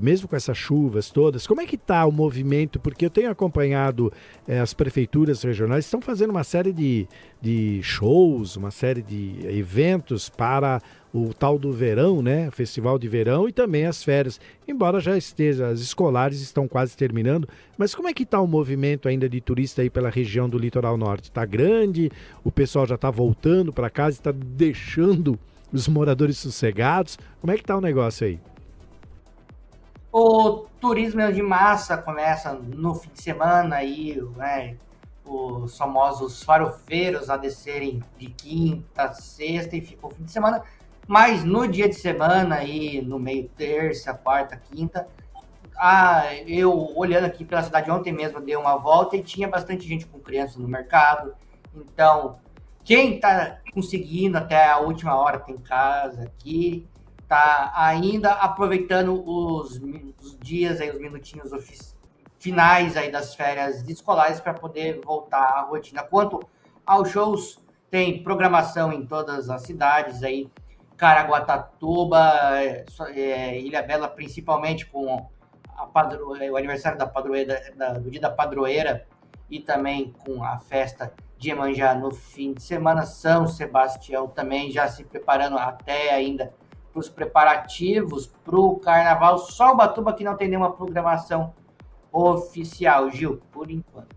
mesmo com essas chuvas todas, como é que está o movimento? Porque eu tenho acompanhado as prefeituras regionais, estão fazendo uma série de shows, uma série de eventos para o tal do verão, né? Festival de verão e também as férias. Embora já esteja, as escolares estão quase terminando, mas como é que está o movimento ainda de turista aí pela região do litoral norte? Está grande? O pessoal já está voltando para casa, está deixando os moradores sossegados? Como é que está o negócio aí? O turismo de massa começa no fim de semana aí, né? Os famosos farofeiros a descerem de quinta, sexta e ficam o fim de semana. Mas no dia de semana, aí, no meio terça, quarta, quinta, eu olhando aqui pela cidade ontem mesmo, dei uma volta e tinha bastante gente com criança no mercado. Então, Quem está conseguindo até a última hora tem casa aqui, está ainda aproveitando os dias, aí, os minutinhos finais aí das férias escolares para poder voltar à rotina. Quanto aos shows, tem programação em todas as cidades aí, Caraguatatuba, Ilhabela, principalmente com o aniversário da padroeira, do dia da padroeira, e também com a festa de Iemanjá no fim de semana. São Sebastião também já se preparando até ainda para os preparativos para o carnaval. Só Ubatuba que não tem nenhuma programação oficial, Gil, por enquanto.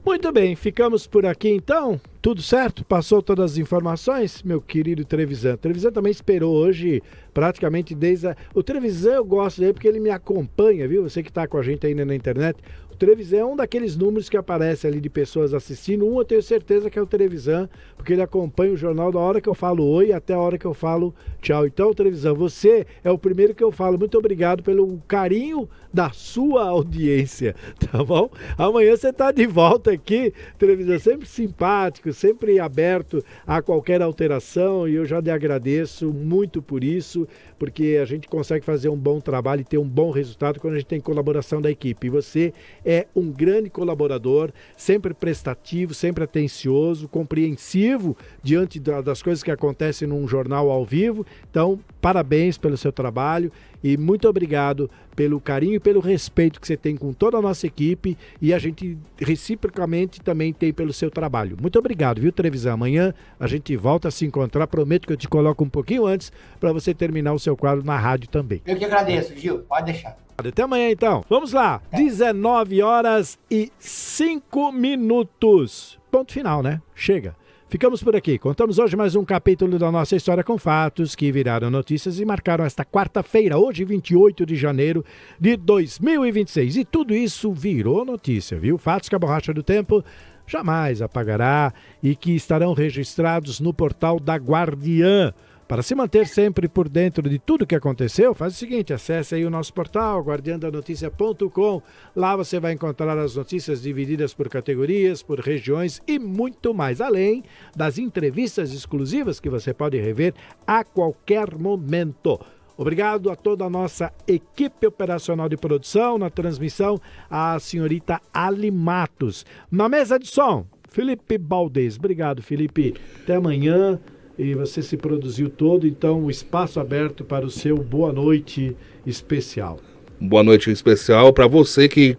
Muito bem, ficamos por aqui então. Tudo certo? Passou todas as informações, meu querido Trevisan. Trevisan também esperou hoje, praticamente desde a... O Trevisan eu gosto dele porque ele me acompanha, viu? Você que está com a gente ainda na internet. O Trevisan é um daqueles números que aparece ali de pessoas assistindo. Eu tenho certeza que é o Trevisan, porque ele acompanha o jornal da hora que eu falo oi até a hora que eu falo tchau. Então, Trevisan, você é o primeiro que eu falo. Muito obrigado pelo carinho da sua audiência, tá bom? Amanhã você está de volta aqui, Trevisan, sempre simpático, sempre aberto a qualquer alteração, e eu já lhe agradeço muito por isso, porque a gente consegue fazer um bom trabalho e ter um bom resultado quando a gente tem colaboração da equipe. E você é um grande colaborador, sempre prestativo, sempre atencioso, compreensivo diante das coisas que acontecem num jornal ao vivo. Então, parabéns pelo seu trabalho e muito obrigado pelo carinho e pelo respeito que você tem com toda a nossa equipe, e a gente reciprocamente também tem pelo seu trabalho. Muito obrigado, viu, Trevisan? Amanhã a gente volta a se encontrar. Prometo que eu te coloco um pouquinho antes para você terminar o seu quadro na rádio também. Eu que agradeço, Gil. Pode deixar. Até amanhã, então. Vamos lá. 19h05. Ponto final, né? Chega. Ficamos por aqui. Contamos hoje mais um capítulo da nossa história com fatos que viraram notícias e marcaram esta quarta-feira, hoje 28 de janeiro de 2026. E tudo isso virou notícia, viu? Fatos que a borracha do tempo jamais apagará e que estarão registrados no portal da Guardiã. Para se manter sempre por dentro de tudo que aconteceu, faz o seguinte, acesse aí o nosso portal, guardiandanoticia.com. Lá você vai encontrar as notícias divididas por categorias, por regiões e muito mais, além das entrevistas exclusivas que você pode rever a qualquer momento. Obrigado a toda a nossa equipe operacional de produção, na transmissão, a senhorita Ali Matos. Na mesa de som, Felipe Baldez. Obrigado, Felipe. Até amanhã. E você se produziu todo, então o espaço aberto para o seu boa noite especial. Boa noite especial para você que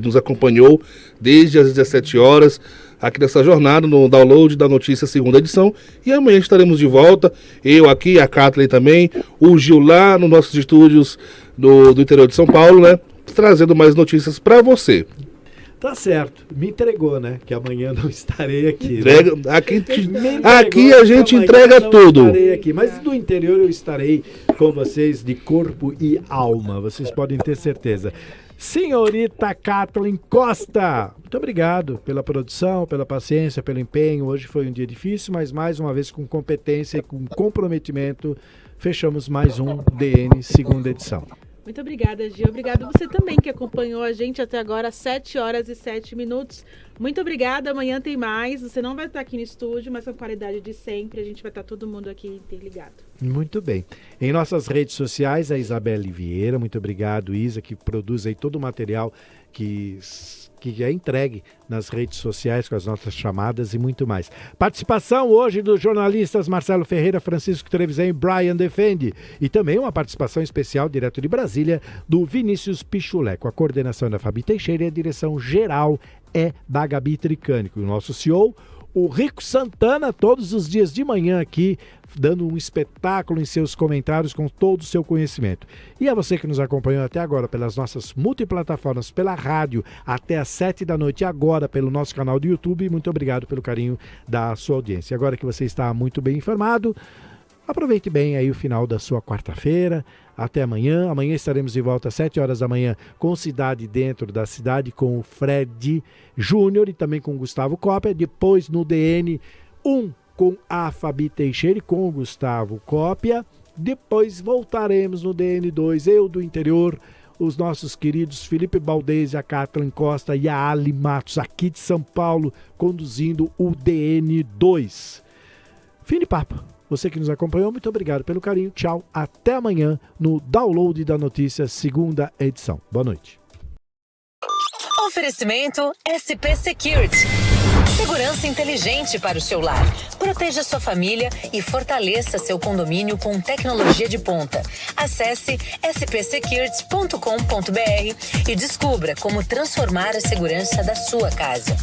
nos acompanhou desde as 17 horas aqui nessa jornada no Download da Notícia, segunda edição. E amanhã estaremos de volta, eu aqui, a Kathleen também, o Gil lá nos nossos estúdios do interior de São Paulo, né? Trazendo mais notícias para você. Tá certo, me entregou, né? Que amanhã não estarei aqui. Entrega, né? Aqui a gente entrega tudo. Estarei aqui, mas do interior eu estarei com vocês de corpo e alma, vocês podem ter certeza. Senhorita Kathleen Costa, muito obrigado pela produção, pela paciência, pelo empenho. Hoje foi um dia difícil, mas mais uma vez com competência e com comprometimento, fechamos mais um DN segunda edição. Muito obrigada, Gil. Obrigado você também que acompanhou a gente até agora, 7h07. Muito obrigada. Amanhã tem mais. Você não vai estar aqui no estúdio, mas com a qualidade de sempre. A gente vai estar todo mundo aqui interligado. Muito bem. Em nossas redes sociais, a Isabelle Vieira. Muito obrigado, Isa, que produz aí todo o material que é entregue nas redes sociais com as nossas chamadas e muito mais. Participação hoje dos jornalistas Marcelo Ferreira, Francisco Trevisan e Brian Defende. E também uma participação especial direto de Brasília do Vinícius Pichulé, com a coordenação da Fabi Teixeira e a direção geral é da Gabi Tricânico. O nosso CEO, o Rico Santana, todos os dias de manhã aqui, dando um espetáculo em seus comentários com todo o seu conhecimento. E a você que nos acompanhou até agora pelas nossas multiplataformas, pela rádio, até às 7 da noite, agora pelo nosso canal do YouTube, muito obrigado pelo carinho da sua audiência. Agora que você está muito bem informado, aproveite bem aí o final da sua quarta-feira. Até amanhã. Amanhã estaremos de volta às 7 horas da manhã com Cidade Dentro da Cidade, com o Fred Júnior e também com o Gustavo Cópia. Depois no DN 1 com a Fabi Teixeira e com o Gustavo Cópia. Depois voltaremos no DN2, eu do interior, os nossos queridos Felipe Baldez, a Catlan Costa e a Ali Matos, aqui de São Paulo, conduzindo o DN2. Fim de papo. Você que nos acompanhou, muito obrigado pelo carinho. Tchau, até amanhã no Download da Notícia, segunda edição. Boa noite. Oferecimento SP Security. Segurança inteligente para o seu lar. Proteja sua família e fortaleça seu condomínio com tecnologia de ponta. Acesse spsecurity.com.br e descubra como transformar a segurança da sua casa.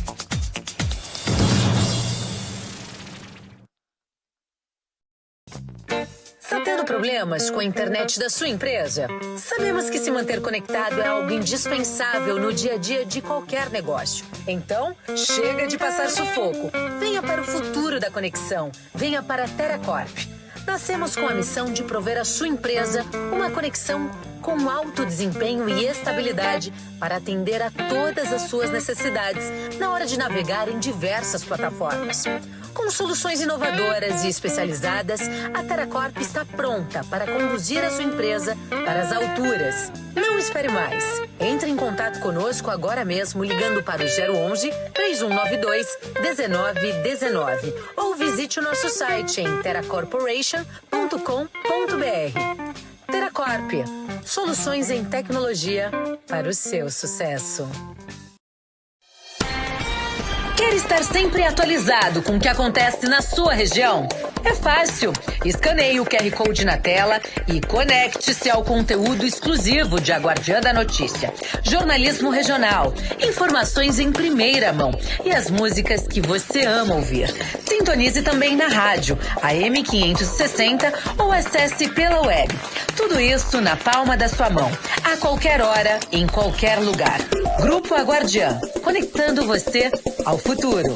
Está tendo problemas com a internet da sua empresa? Sabemos que se manter conectado é algo indispensável no dia a dia de qualquer negócio. Então, chega de passar sufoco. Venha para o futuro da conexão. Venha para a TeraCorp. Nascemos com a missão de prover à sua empresa uma conexão com alto desempenho e estabilidade para atender a todas as suas necessidades na hora de navegar em diversas plataformas. Com soluções inovadoras e especializadas, a TeraCorp está pronta para conduzir a sua empresa para as alturas. Não espere mais. Entre em contato conosco agora mesmo ligando para o 011 3192 1919 ou visite o nosso site em teracorporation.com.br. TeraCorp, soluções em tecnologia para o seu sucesso. Quer estar sempre atualizado com o que acontece na sua região? É fácil. Escaneie o QR Code na tela e conecte-se ao conteúdo exclusivo de A Guardiã da Notícia. Jornalismo regional, informações em primeira mão e as músicas que você ama ouvir. Sintonize também na rádio, AM 560 ou acesse pela web. Tudo isso na palma da sua mão, a qualquer hora, em qualquer lugar. Grupo A Guardiã, conectando você ao futuro.